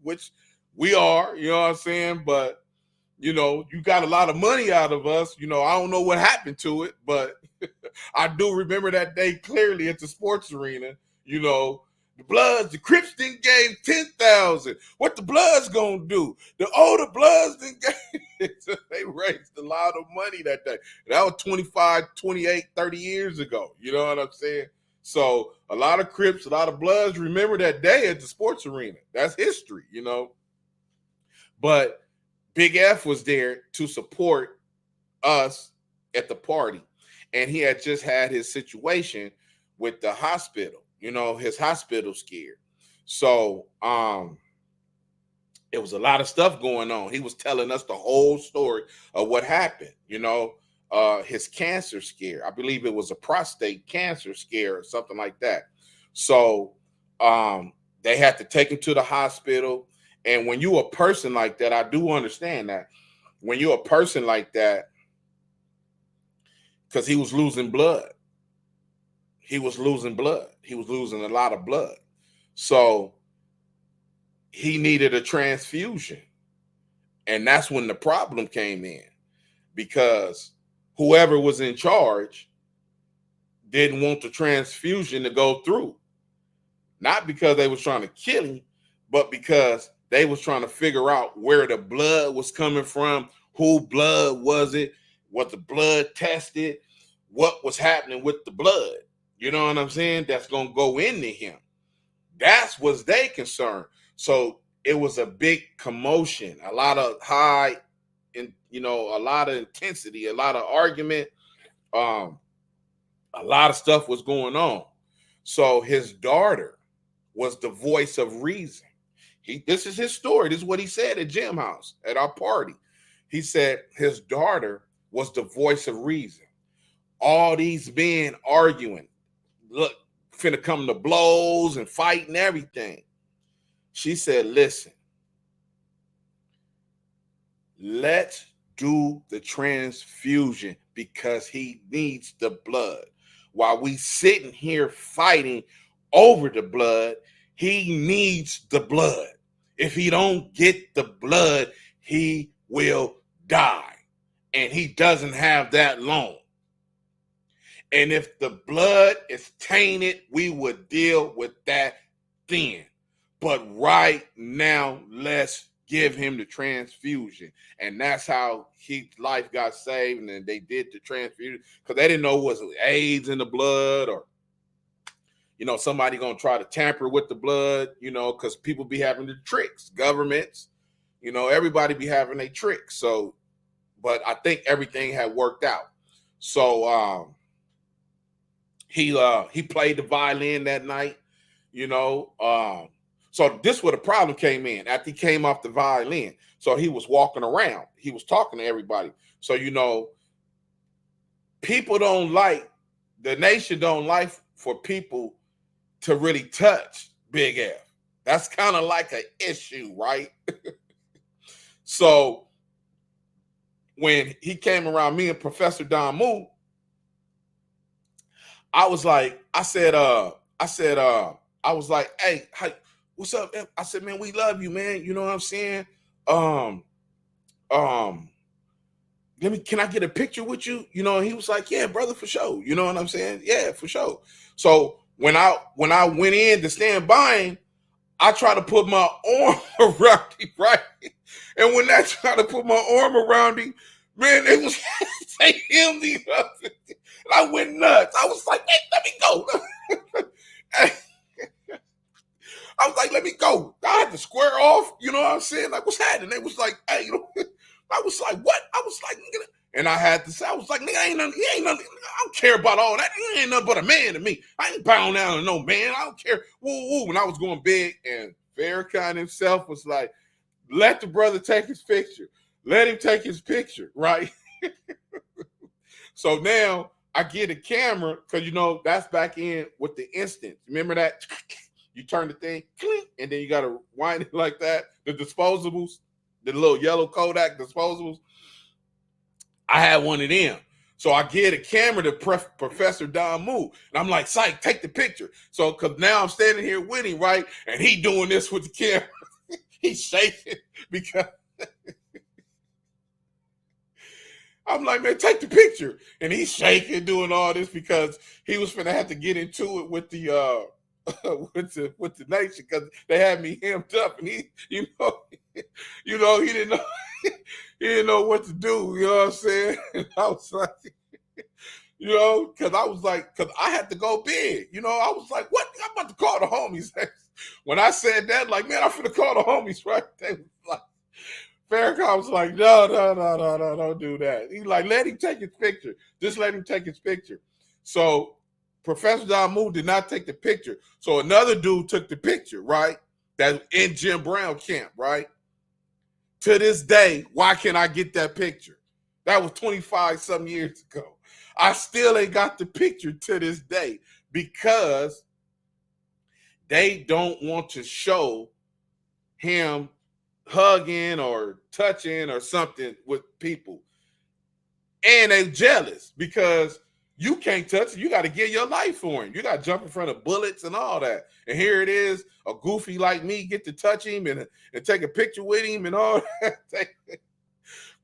which we are, you know what I'm saying? But, you got a lot of money out of us. I don't know what happened to it, but I do remember that day clearly at the sports arena, the Bloods, the Crips didn't gave 10,000. What the Bloods gonna do? The Bloods didn't gave. They raised a lot of money that day. That was 25, 28, 30 years ago. You know what I'm saying? So a lot of Crips, a lot of Bloods remember that day at the sports arena. That's history, But Big F was there to support us at the party. And he had just had his situation with the hospital. His hospital scared. So it was a lot of stuff going on. He was telling us the whole story of what happened, his cancer scare. I believe it was a prostate cancer scare or something like that. So they had to take him to the hospital. And when you're a person like that, I do understand that. When you're a person like that, because he was losing blood. He was losing blood. He was losing a lot of blood. So he needed a transfusion. And that's when the problem came in, because whoever was in charge didn't want the transfusion to go through. Not because they was trying to kill him, but because they was trying to figure out where the blood was coming from, who blood was it, what the blood tested, what was happening with the blood. You know what I'm saying? That's going to go into him. That's what's they concern. So it was a big commotion, a lot of high, and a lot of intensity, a lot of argument. A lot of stuff was going on. So his daughter was the voice of reason. This is his story. This is what he said at Jim House at our party. He said his daughter was the voice of reason. All these men arguing, look, finna come to blows and fight and everything. She said, listen, let's do the transfusion because he needs the blood. While we sitting here fighting over the blood, he needs the blood. If he don't get the blood, he will die. And he doesn't have that long. And if the blood is tainted, we would deal with that then. But right now, let's give him the transfusion. And that's how his life got saved. And then they did the transfusion because they didn't know was AIDS in the blood or, somebody going to try to tamper with the blood, because people be having the tricks, governments, everybody be having their tricks. So, but I think everything had worked out. So, he played the violin that night, So this where the problem came in after he came off the violin. So he was walking around. He was talking to everybody. So, people don't like, the nation don't like for people to really touch Big F. That's kind of like an issue, right? So when he came around me and Professor Don Moon, I was like, hey, what's up? I said, man, we love you, man. You know what I'm saying? Can I get a picture with you? And he was like, yeah, brother, for sure. You know what I'm saying? Yeah, for sure. So when I went in to stand by him, I tried to put my arm around him, right? And when I tried to put my arm around him, man, it was they him the other. And I went nuts. I was like, hey, let me go. I was like, let me go. I had to square off. You know what I'm saying? Like, what's happening? They was like, hey, I was like, what? I was like, nigga. And I had to say, I was like, nigga, he ain't nothing. I don't care about all that. He ain't nothing but a man to me. I ain't bound down to no man. I don't care. Woo, woo. When I was going big, and Farrakhan himself was like, let the brother take his picture. Let him take his picture, right? So now I get a camera, because, that's back in with the instant. Remember that? You turn the thing, and then you got to wind it like that. The disposables, the little yellow Kodak disposables. I had one of them. So I get a camera to Professor Don Moo. And I'm like, Psych, take the picture. So, because now I'm standing here with him, right? And he doing this with the camera. He's shaking because I'm like, man, take the picture. And he's shaking, doing all this because he was finna have to get into it with the with the nation, because they had me hemmed up, and he, he didn't know he didn't know what to do. You know what I'm saying? And I was like, because I was like, because I had to go big. I was like, what? I'm about to call the homies. When I said that, like, man, I'm finna call the homies, right? They was like, Farrakhan was like, no, don't do that. He's like, let him take his picture. Just let him take his picture. So Professor Don Moo did not take the picture. So another dude took the picture, right? That's in Jim Brown camp, right? To this day, why can't I get that picture? That was 25-some years ago. I still ain't got the picture to this day because they don't want to show him hugging or touching or something with people. And they jealous because you can't touch it. You got to give your life for him. You got to jump in front of bullets and all that. And here it is, a goofy like me get to touch him and take a picture with him and all that.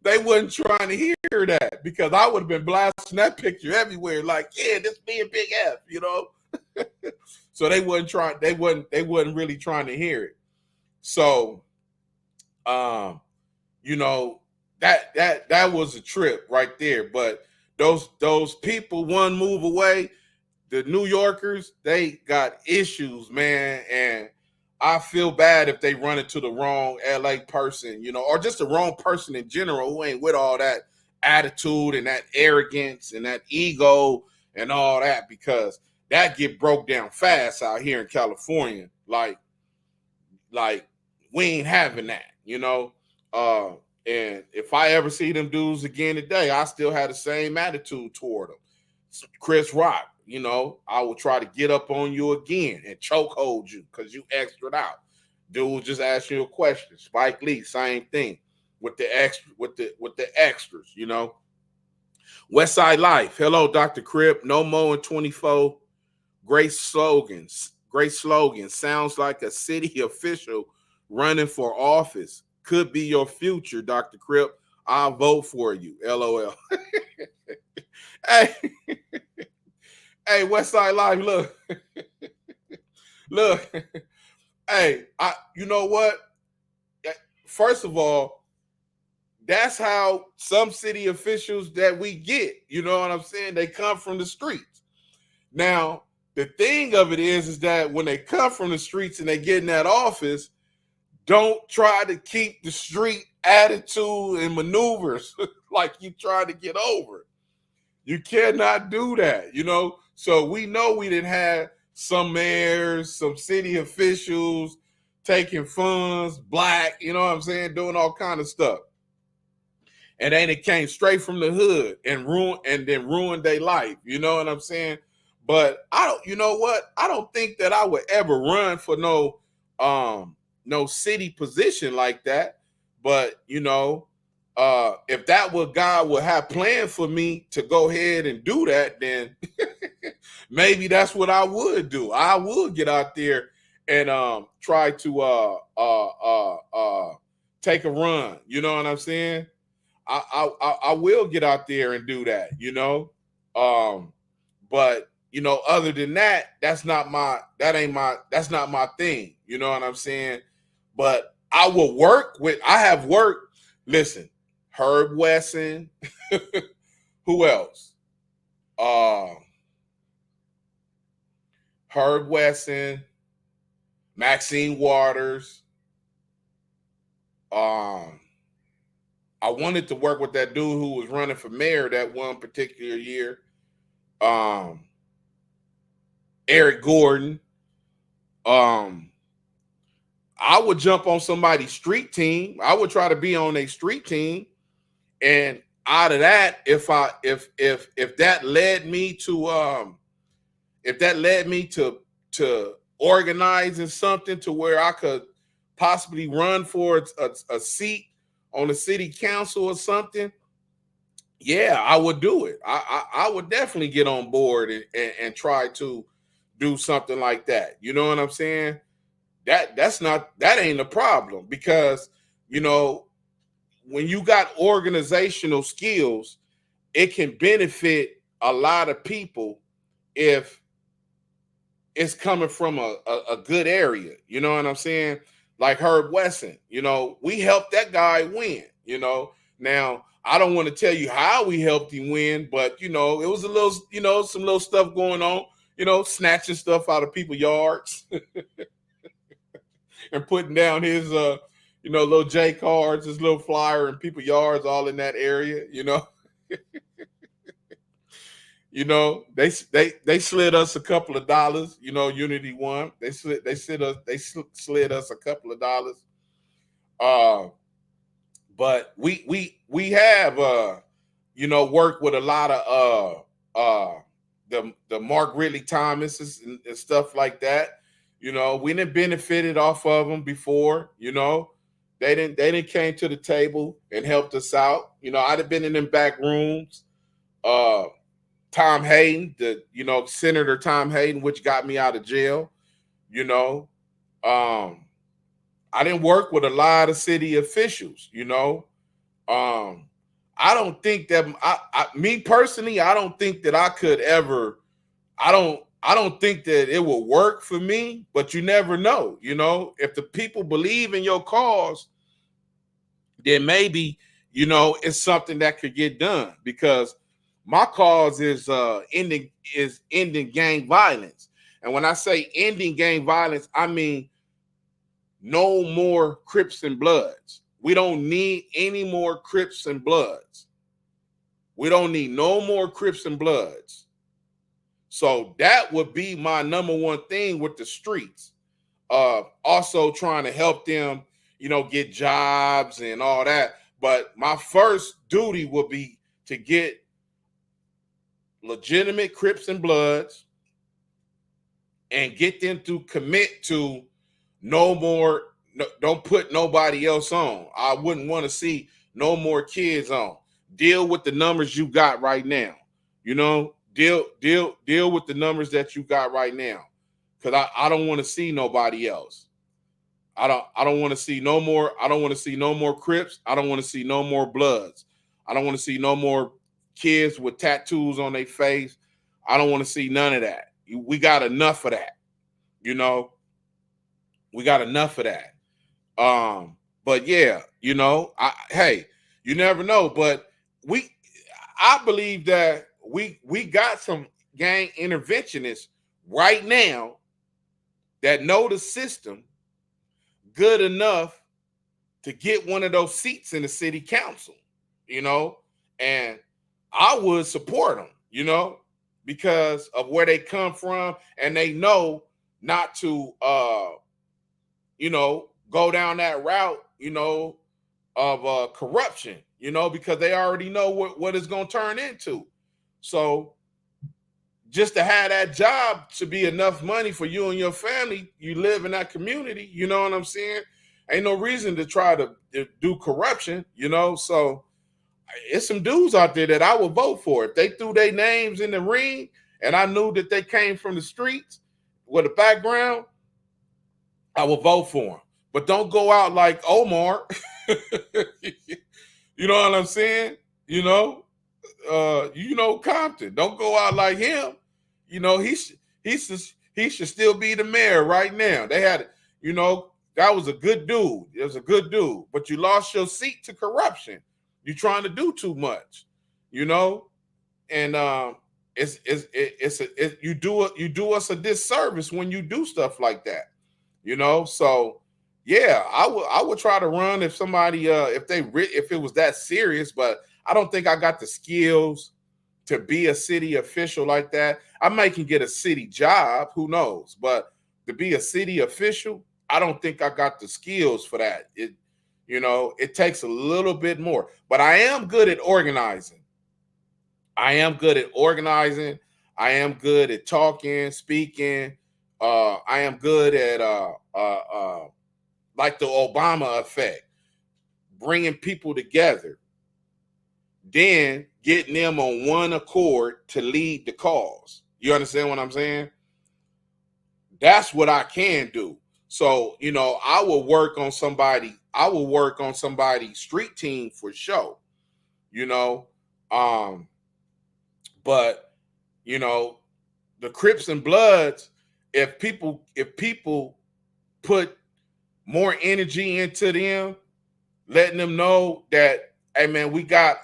They wasn't trying to hear that because I would have been blasting that picture everywhere. Like, yeah, this me and Big F, So they wasn't trying. They wasn't really trying to hear it. So, that was a trip right there. But those people one move away, the New Yorkers, they got issues, man. And I feel bad if they run into the wrong LA person, or just the wrong person in general who ain't with all that attitude and that arrogance and that ego and all that, because that get broke down fast out here in California. Like we ain't having that, and if I ever see them dudes again today, I still have the same attitude toward them. Chris Rock, I will try to get up on you again and chokehold you because you extraed out. Dude just ask you a question. Spike Lee, same thing with the extras, West Side Life. Hello, Dr. Crip. No more in 24. Great slogans. Sounds like a city official running for office. Could be your future, Dr. Crip. I'll vote for you. LOL. Hey, West Side Live, look. Hey, you know what? First of all, that's how some city officials that we get, you know what I'm saying? They come from the streets. Now, the thing of it is that when they come from the streets and they get in that office, don't try to keep the street attitude and maneuvers like you try to get over. You cannot do that, So we know we didn't have some mayors, some city officials taking funds, black, you know what I'm saying, doing all kind of stuff. And then it came straight from the hood and ruined their life. You know what I'm saying? But you know what? I don't think that I would ever run for no city position like that. But you know, if that what God would have planned for me to go ahead and do that, then maybe that's what I would do. I would get out there and try to take a run. You know what I'm saying? I will get out there and do that, you know. But you know, other than that, that's not my thing. You know what I'm saying? But I have worked. Listen, Herb Wesson, who else? Herb Wesson, Maxine Waters. I wanted to work with that dude who was running for mayor that one particular year. Eric Gordon. I would jump on somebody's street team. I would try to be on a street team. And out of that, if that led me to organizing something to where I could possibly run for a seat on the city council or something, yeah, I would do it. I would definitely get on board and try to do something like that. You know what I'm saying? That ain't a problem, because you know, when you got organizational skills, it can benefit a lot of people if it's coming from a good area. You know what I'm saying? Like Herb Wesson, you know, we helped that guy win, you know. Now, I don't want to tell you how we helped him win, but, you know, it was a little, you know, some little stuff going on, you know, snatching stuff out of people's yards and putting down his, you know, little J cards, his little flyer in people's yards, all in that area, you know. You know, they slid us a couple of dollars. You know, Unity won. They slid us a couple of dollars. But we have you know, worked with a lot of the Mark Ridley Thomases and stuff like that. You know, we didn't benefited off of them before. You know, they didn't came to the table and helped us out. You know, I'd have been in them back rooms. Tom Hayden, Senator Tom Hayden, which got me out of jail. You know, I didn't work with a lot of city officials. You know, I don't think that me personally, I don't think that I could ever. I don't think that it will work for me. But you never know. You know, if the people believe in your cause, then maybe, you know, it's something that could get done, because my cause is ending gang violence. And when I say ending gang violence, I mean no more Crips and Bloods. We don't need any more Crips and Bloods. We don't need no more Crips and Bloods. So that would be my number one thing with the streets. Also trying to help them, you know, get jobs and all that. But my first duty would be to get legitimate Crips and Bloods and get them to commit to don't put nobody else on. I wouldn't want to see no more kids on. Deal with the numbers you got right now. You know, deal with the numbers that you got right now. Because I don't want to see nobody else. I don't want to see no more. I don't want to see no more Crips. I don't want to see no more Bloods. I don't want to see no more kids with tattoos on their face. I don't want to see none of that. We got enough of that. You know, we got enough of that. But yeah, you know, hey, you never know. But I believe that we got some gang interventionists right now that know the system good enough to get one of those seats in the city council, you know, and I would support them, you know, because of where they come from, and they know not to go down that route, of corruption, because they already know what it's going to turn into. So just to have that job to be enough money for you and your family, you live in that community, you know what I'm saying? Ain't no reason to try to do corruption, So it's some dudes out there that I would vote for. If they threw their names in the ring and I knew that they came from the streets with a background, I would vote for them. But don't go out like Omar. You know what I'm saying? Compton. Don't go out like him. He should still be the mayor right now. They had, that was a good dude. It was a good dude, but you lost your seat to corruption. You're trying to do too much, and you do us a disservice when you do stuff like that, So yeah, I would try to run if somebody if it was that serious, but I don't think I got the skills to be a city official like that. I might can get a city job, who knows? But to be a city official, I don't think I got the skills for that. It takes a little bit more. But I am good at organizing. I am good at talking, speaking. I am good at like the Obama effect, bringing people together, then getting them on one accord to lead the cause. You understand what I'm saying? That's what I can do. So, I will work on somebody's street team for sure, but the Crips and Bloods, if people put more energy into them, letting them know that, hey man, we got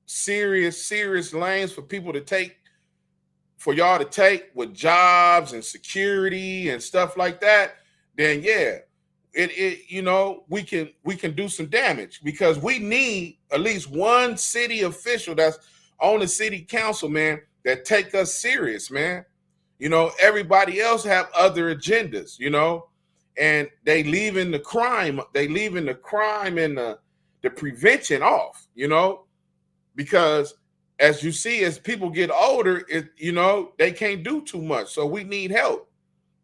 serious lanes for people to take, for y'all to take with jobs and security and stuff like that, then yeah, we can do some damage, because we need at least one city official that's on the city council, man, that take us serious, man. Everybody else have other agendas, and they leaving the crime and the prevention off, because as you see, as people get older, they can't do too much. So we need help.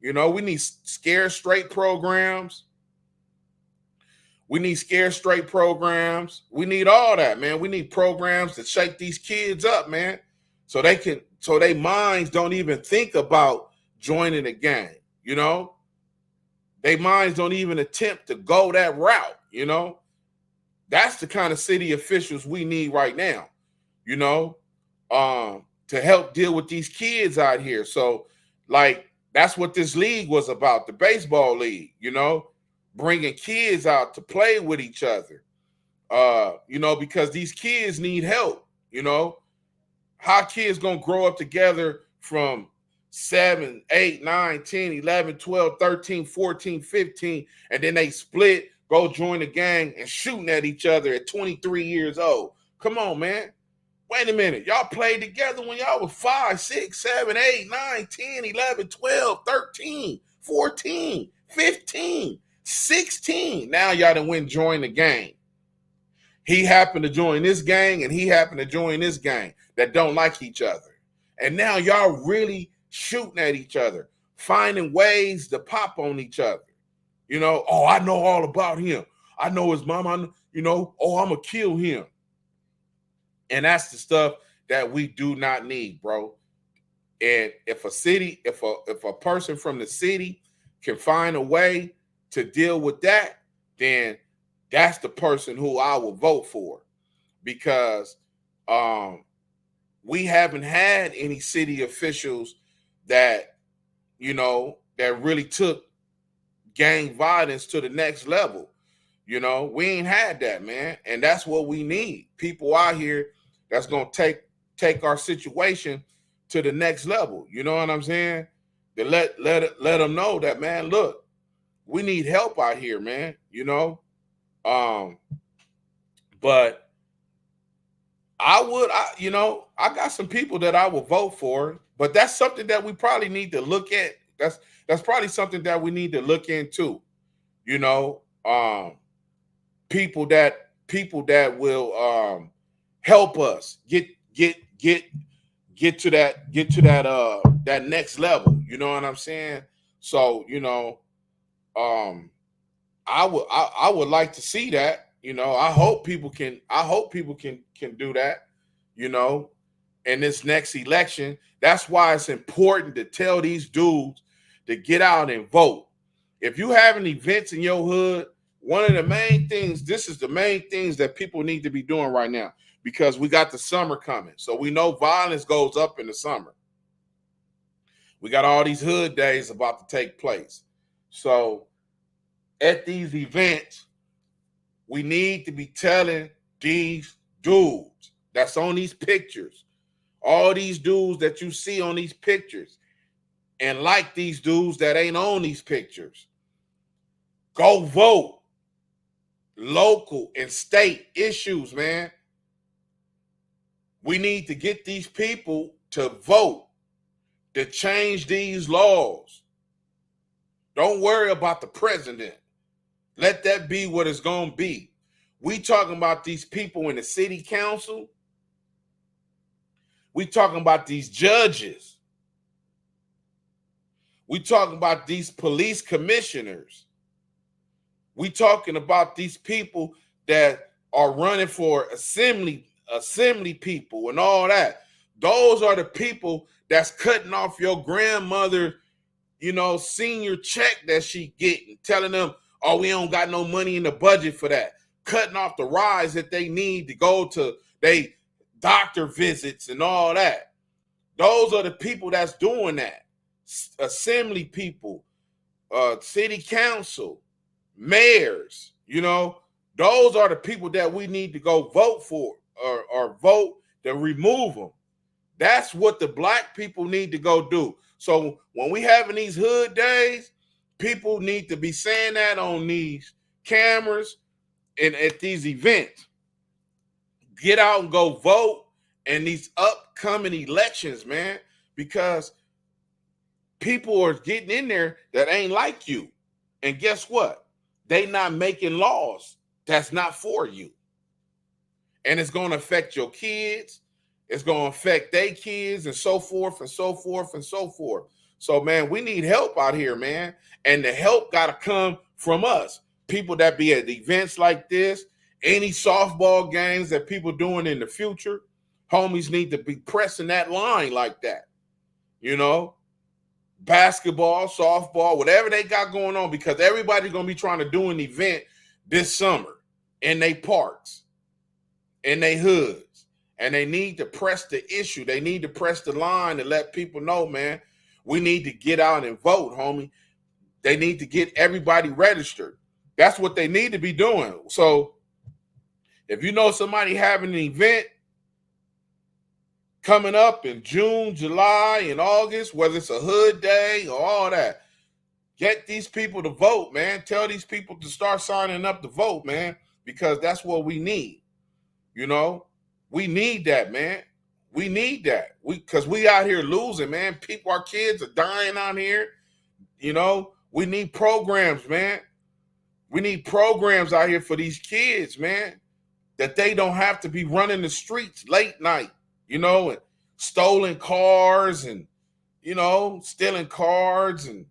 We need scare straight programs. We need We need all that, man. We need programs to shake these kids up, man, so their minds don't even think about joining a gang. Their minds don't even attempt to go that route. That's the kind of city officials we need right now, to help deal with these kids out here. So, like, that's what this league was about, the baseball league, bringing kids out to play with each other, because these kids need help, How kids going to grow up together from 7, 8, 9, 10, 11, 12, 13, 14, 15, and then they split, go join the gang and shooting at each other at 23 years old. Come on, man. Wait a minute. Y'all played together when y'all was 5, 6, 7, 8, 9, 10, 11, 12, 13, 14, 15, 16. Now y'all done went and joined the gang. He happened to join this gang and he happened to join this gang that don't like each other. And now y'all really shooting at each other, finding ways to pop on each other. Oh, I know all about him. I know his mom. I'm going to kill him. And that's the stuff that we do not need, bro. And if a person from the city can find a way to deal with that, then that's the person who I will vote for, because we haven't had any city officials that, that really took gang violence to the next level. We ain't had that, man. And that's what we need. People out here that's going to take our situation to the next level. You know what I'm saying? To let them know that, man, look, we need help out here, man, but I got some people that I will vote for, but that's something that we probably need to look at. That's probably something that we need to look into. you know, people that will help us get to that next level. You know what I'm saying? So, you know, I would like to see that. You know, I hope people can do that, you know, in this next election. That's why it's important to tell these dudes to get out and vote. If you having events in your hood, one of the main things, this is the main things that people need to be doing right now, because we got the summer coming. So we know violence goes up in the summer. We got all these hood days about to take place. So at these events, we need to be telling these dudes that's on these pictures, all these dudes that you see on these pictures, and like these dudes that ain't on these pictures, go vote. Local and state issues, man. We need to get these people to vote, to change these laws. Don't worry about the president. Let that be what it's going to be. We talking about these people in the city council. We talking about these judges. We talking about these police commissioners. We talking about these people that are running for assembly people and all that. Those are the people that's cutting off your grandmother, you know, senior check that she getting, telling them, oh, we don't got no money in the budget for that. Cutting off the rides that they need to go to they doctor visits and all that. Those are the people that's doing that. Assembly people, city council, mayors, you know, those are the people that we need to go vote for or vote to remove them. That's what the black people need to go do. So when we having these hood days, people need to be saying that on these cameras and at these events. Get out and go vote in these upcoming elections, man, because people are getting in there that ain't like you. And guess what? They not making laws that's not for you. And it's going to affect your kids. It's going to affect their kids and so forth and so forth and so forth. So, man, we need help out here, man. And the help got to come from us. People that be at events like this, any softball games that people doing in the future, homies need to be pressing that line like that. You know? Basketball, softball, whatever they got going on, because everybody's going to be trying to do an event this summer in they parks, in they hoods, and they need to press the issue. They need to press the line to let people know, man, we need to get out and vote, homie. They need to get everybody registered. That's what they need to be doing. So if you know somebody having an event coming up in June, July, and August, whether it's a hood day or all that, get these people to vote, man. Tell these people to start signing up to vote, man, because that's what we need. You know, we need that, man. We need that. Because we out here losing, man. People, our kids are dying out here. You know, we need programs, man. We need programs out here for these kids, man, that they don't have to be running the streets late night, you know, and stolen cars and, you know, stealing cards and,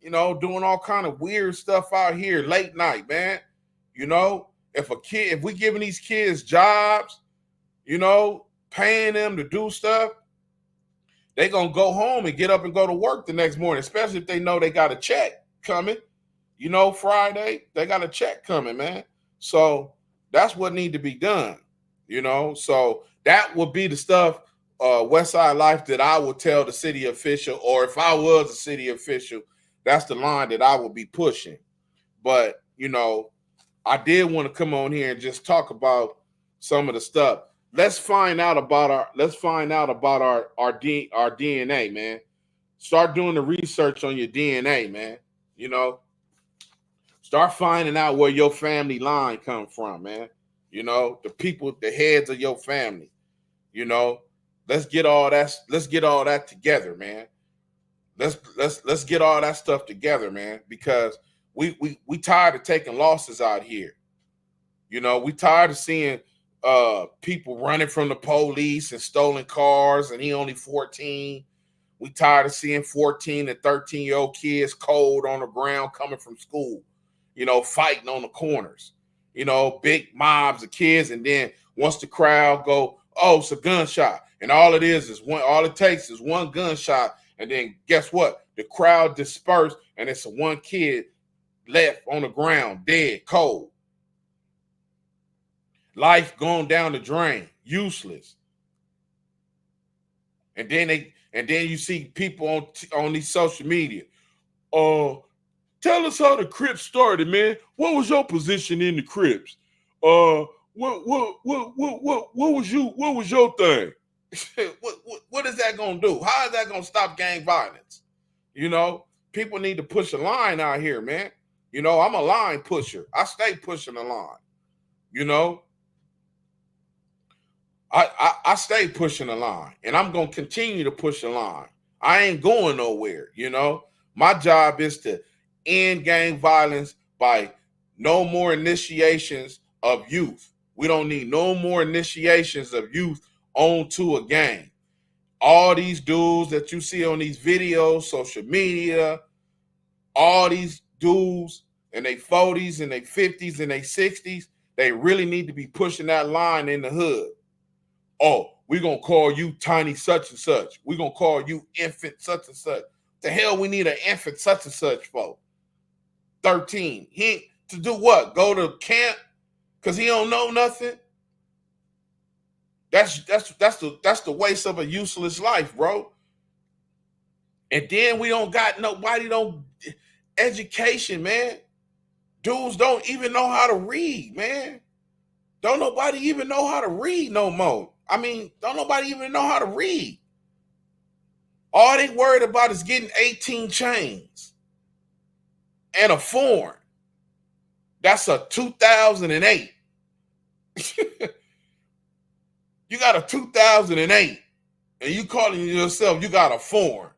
you know, doing all kind of weird stuff out here late night, man. You know, if we giving these kids jobs, you know, paying them to do stuff, they going to go home and get up and go to work the next morning, especially if they know they got a check coming. You know, Friday, they got a check coming, man. So that's what need to be done, you know. So that would be the stuff, Westside Life, that I would tell the city official, or if I was a city official, that's the line that I would be pushing. But, you know, I did want to come on here and just talk about some of the stuff. Let's find out about our DNA, man. Start doing the research on your DNA, man. You know, start finding out where your family line come from, man. You know, the people, the heads of your family. You know, let's get all that together, man. Let's get all that stuff together, man, because we tired of taking losses out here. You know, we tired of seeing people running from the police and stolen cars, and he only 14. We tired of seeing 14 and 13-year-old kids cold on the ground coming from school, you know, fighting on the corners, you know, big mobs of kids. And then once the crowd go, oh, it's a gunshot. And all it takes is one gunshot. And then guess what? The crowd dispersed, and it's one kid left on the ground, dead, cold. Life going down the drain, useless. And then you see people on these social media. Tell us how the Crips started, man. What was your position in the Crips? What was your thing? What is that gonna do? How is that gonna stop gang violence? You know, people need to push a line out here, man. You know, I'm a line pusher. I stay pushing the line. You know, I stay pushing the line, and I'm gonna continue to push the line. I ain't going nowhere. You know, my job is to end gang violence by no more initiations of youth. We don't need no more initiations of youth onto a gang. All these dudes that you see on these videos, social media, all these dudes in their 40s and their 50s and their 60s, they really need to be pushing that line in the hood. Oh, we're going to call you tiny such and such. We're going to call you infant such and such. The hell we need an infant such and such for? 13. He to do what? Go to camp because he don't know nothing? That's the waste of a useless life, bro. And then we don't got nobody education, man. Dudes don't even know how to read, man. Don't nobody even know how to read no more. I mean, don't nobody even know how to read. All they worried about is getting 18 chains and a foreign. That's a 2008. You got a 2008 and you calling yourself, you got a foreign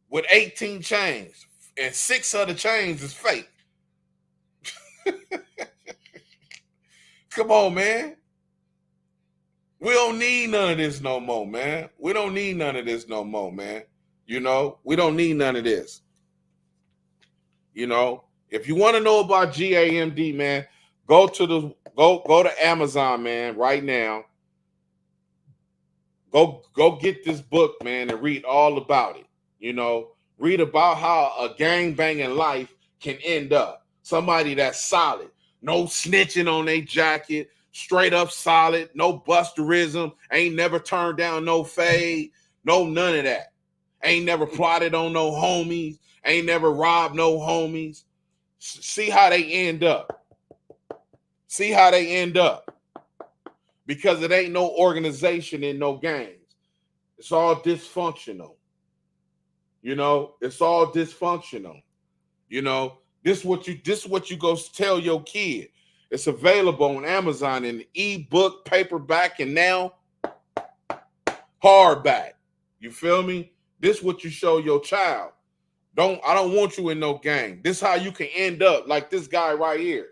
with 18 chains and 6 of the chains is fake. Come on, man. We don't need none of this no more, man. We don't need none of this no more, man. You know, we don't need none of this. You know, if you want to know about GAMD, man, go to Amazon, man, right now. Go get this book, man, and read all about it. You know, read about how a gang-banging life can end up. Somebody that's solid. No snitching on their jacket. Straight up solid. No busterism. Ain't never turned down no fade. No none of that. Ain't never plotted on no homies. Ain't never robbed no homies. See how they end up. See how they end up. Because it ain't no organization in no gangs. It's all dysfunctional. You know, it's all dysfunctional. You know, this is what you go tell your kid. It's available on Amazon in ebook, paperback, and now hardback. You feel me? This is what you show your child. I don't want you in no gang. This is how you can end up like this guy right here.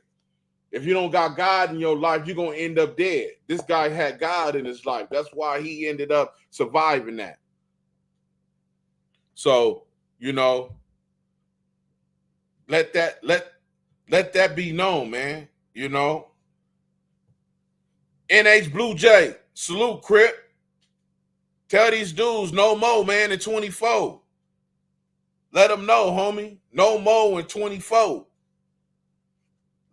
If you don't got God in your life, you're going to end up dead. This guy had God in his life. That's why he ended up surviving that. So, you know, let that be known, man. You know, NH Blue Jay, salute, Crip. Tell these dudes no more, man, in 24. Let them know, homie. No more in 24.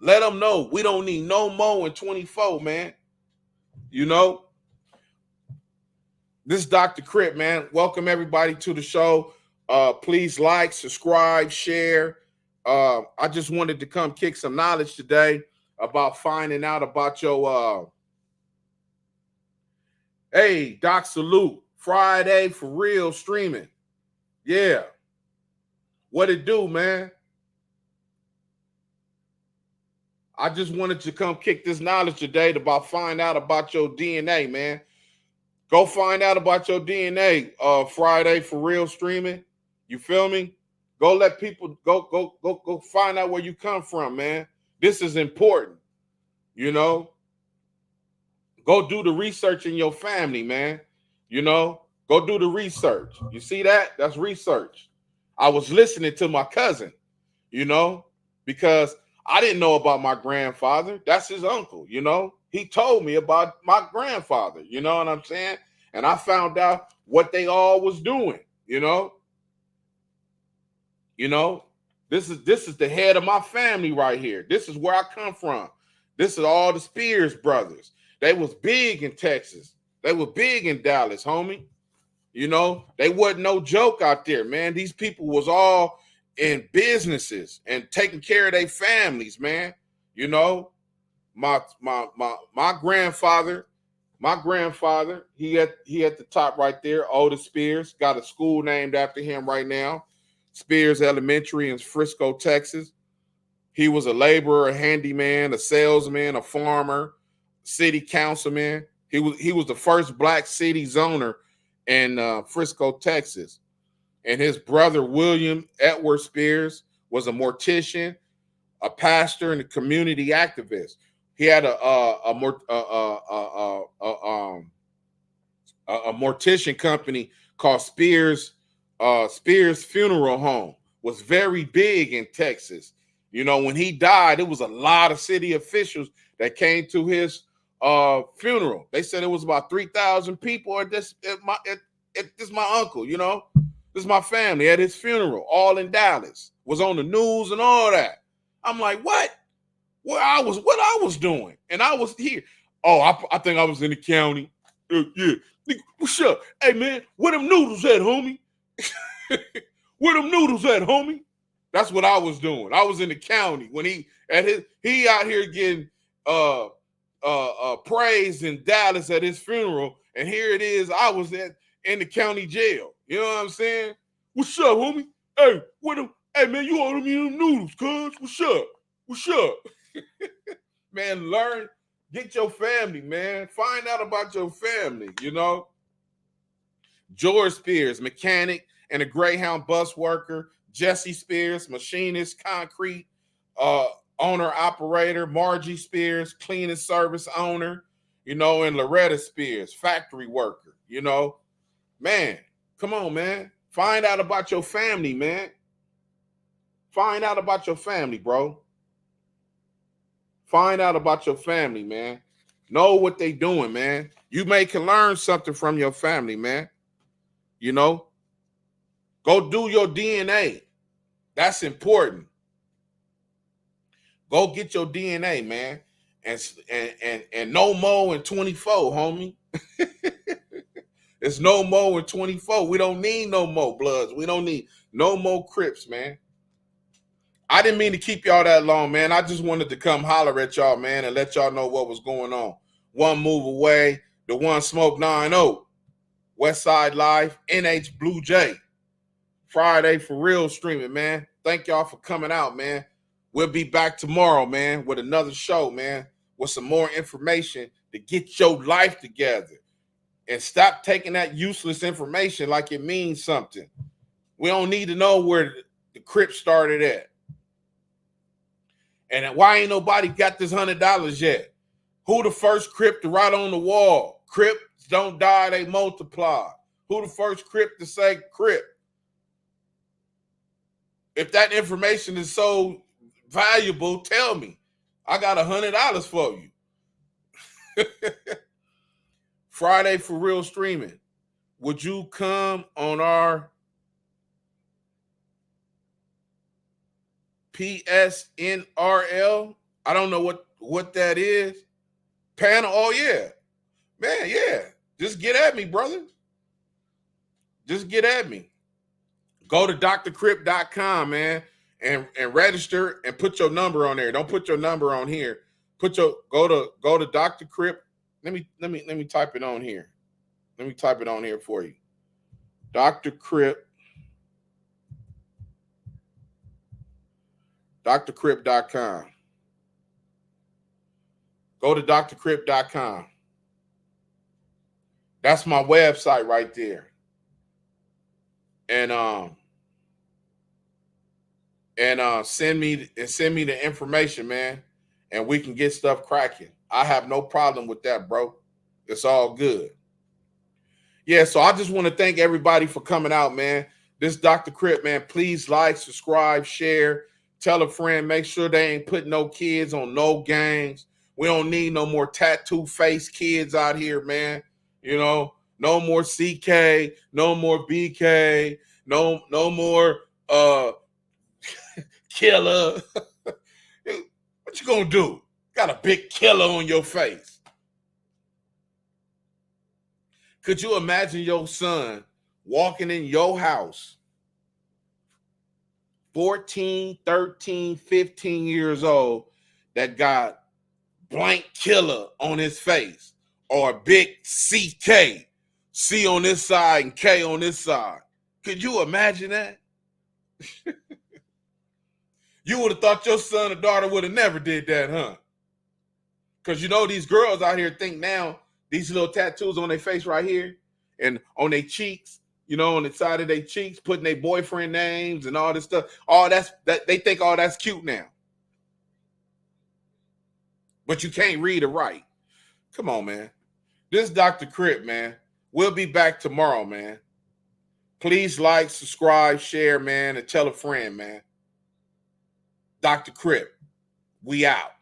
Let them know we don't need no more in 24, man. You know, this is Dr. Crip, man. Welcome everybody to the show. Please like, subscribe, share. I just wanted to come kick some knowledge today about finding out about your hey, Doc Salute, Friday for real streaming. Yeah. What it do, man? I just wanted to come kick this knowledge today about find out about your DNA, man. Go find out about your DNA Friday for real streaming. You feel me? Go let people go find out where you come from, man. This is important. You know, go do the research in your family, man. You know, go do the research. You see that? That's research. I was listening to my cousin, you know, because I didn't know about my grandfather. That's his uncle, you know. He told me about my grandfather, you know what I'm saying? And I found out what they all was doing, you know. You know, this is the head of my family right here. This is where I come from. This is all the Spears brothers. They was big in Texas. They were big in Dallas, homie. You know, they wasn't no joke out there, man. These people was all in businesses and taking care of their families, man. You know, my grandfather, he at the top right there, Otis Spears, got a school named after him right now. Spears Elementary in Frisco, Texas. He was a laborer, a handyman, a salesman, a farmer, city councilman. He was the first black city zoner in Frisco, Texas. And his brother, William Edward Spears, was a mortician, a pastor, and a community activist. He had a mortician company called Spears Funeral Home. Was very big in Texas. You know, when he died, it was a lot of city officials that came to his funeral. They said it was about 3,000 people at this my uncle, you know. This is my family at his funeral, all in Dallas. Was on the news and all that. I'm like, what? What I was doing, and I was here. Oh, I think I was in the county. Yeah, what's up? Hey man, where them noodles at, homie? Where them noodles at, homie? That's what I was doing. I was in the county when he out here getting praised in Dallas at his funeral, and here it is. I was in the county jail. You know what I'm saying? What's up, homie? Hey, hey man, you order me them noodles, cuz. What's up? What's up? Man, learn, get your family, man. Find out about your family, you know. George Spears, mechanic and a Greyhound bus worker. Jesse Spears, machinist, concrete owner, operator. Margie Spears, cleaning service owner, you know, and Loretta Spears, factory worker, you know. Man, come on, man. Find out about your family, man. Find out about your family, bro. Find out about your family, man. Know what they doing, man. You can learn something from your family, man. You know, go do your DNA. That's important. Go get your DNA, man. And no more in 24, homie. It's no more in 24. We don't need no more Bloods. We don't need no more Crips, man. I didn't mean to keep y'all that long, man. I just wanted to come holler at y'all, man, and let y'all know what was going on. One move away, the One Smoke 9-0. Westside Live, NH Blue Jay. Friday for real streaming, man. Thank y'all for coming out, man. We'll be back tomorrow, man, with another show, man, with some more information to get your life together. And stop taking that useless information like it means something. We don't need to know where the Crip started at. And why ain't nobody got this $100 yet? Who the first Crip to write on the wall? Crips don't die, they multiply. Who the first Crip to say Crip? If that information is so valuable, tell me. I got $100 for you. Friday for real streaming. Would you come on our PSNRL? I don't know what that is. Panel? Oh, yeah. Man, yeah. Just get at me, brother. Just get at me. Go to drcrip.com, man, and register and put your number on there. Don't put your number on here. Go to Dr. Crip. Let me type it on here. Let me type it on here for you. Dr. Crip. drcrip.com. Go to drcrip.com. That's my website right there. And and send me the information, man, and we can get stuff cracking. I have no problem with that, bro. It's all good. Yeah, so I just want to thank everybody for coming out, man. This Dr. Crip, man. Please like, subscribe, share, tell a friend. Make sure they ain't putting no kids on no gangs. We don't need no more tattoo face kids out here, man. You know, no more CK, no more BK, no more killer. What you gonna do? Got a big killer on your face. Could you imagine your son walking in your house, 14, 13, 15 years old, that got blank killer on his face, or a big CK, C on this side and K on this side? Could you imagine that? You would have thought your son or daughter would have never did that, huh? Because you know these girls out here think now these little tattoos on their face right here and on their cheeks, you know, on the side of their cheeks, putting their boyfriend names and all this stuff. All that they think all that's cute now. But you can't read or write. Come on, man. This is Dr. Crip, man. We'll be back tomorrow, man. Please like, subscribe, share, man, and tell a friend, man. Dr. Crip, we out.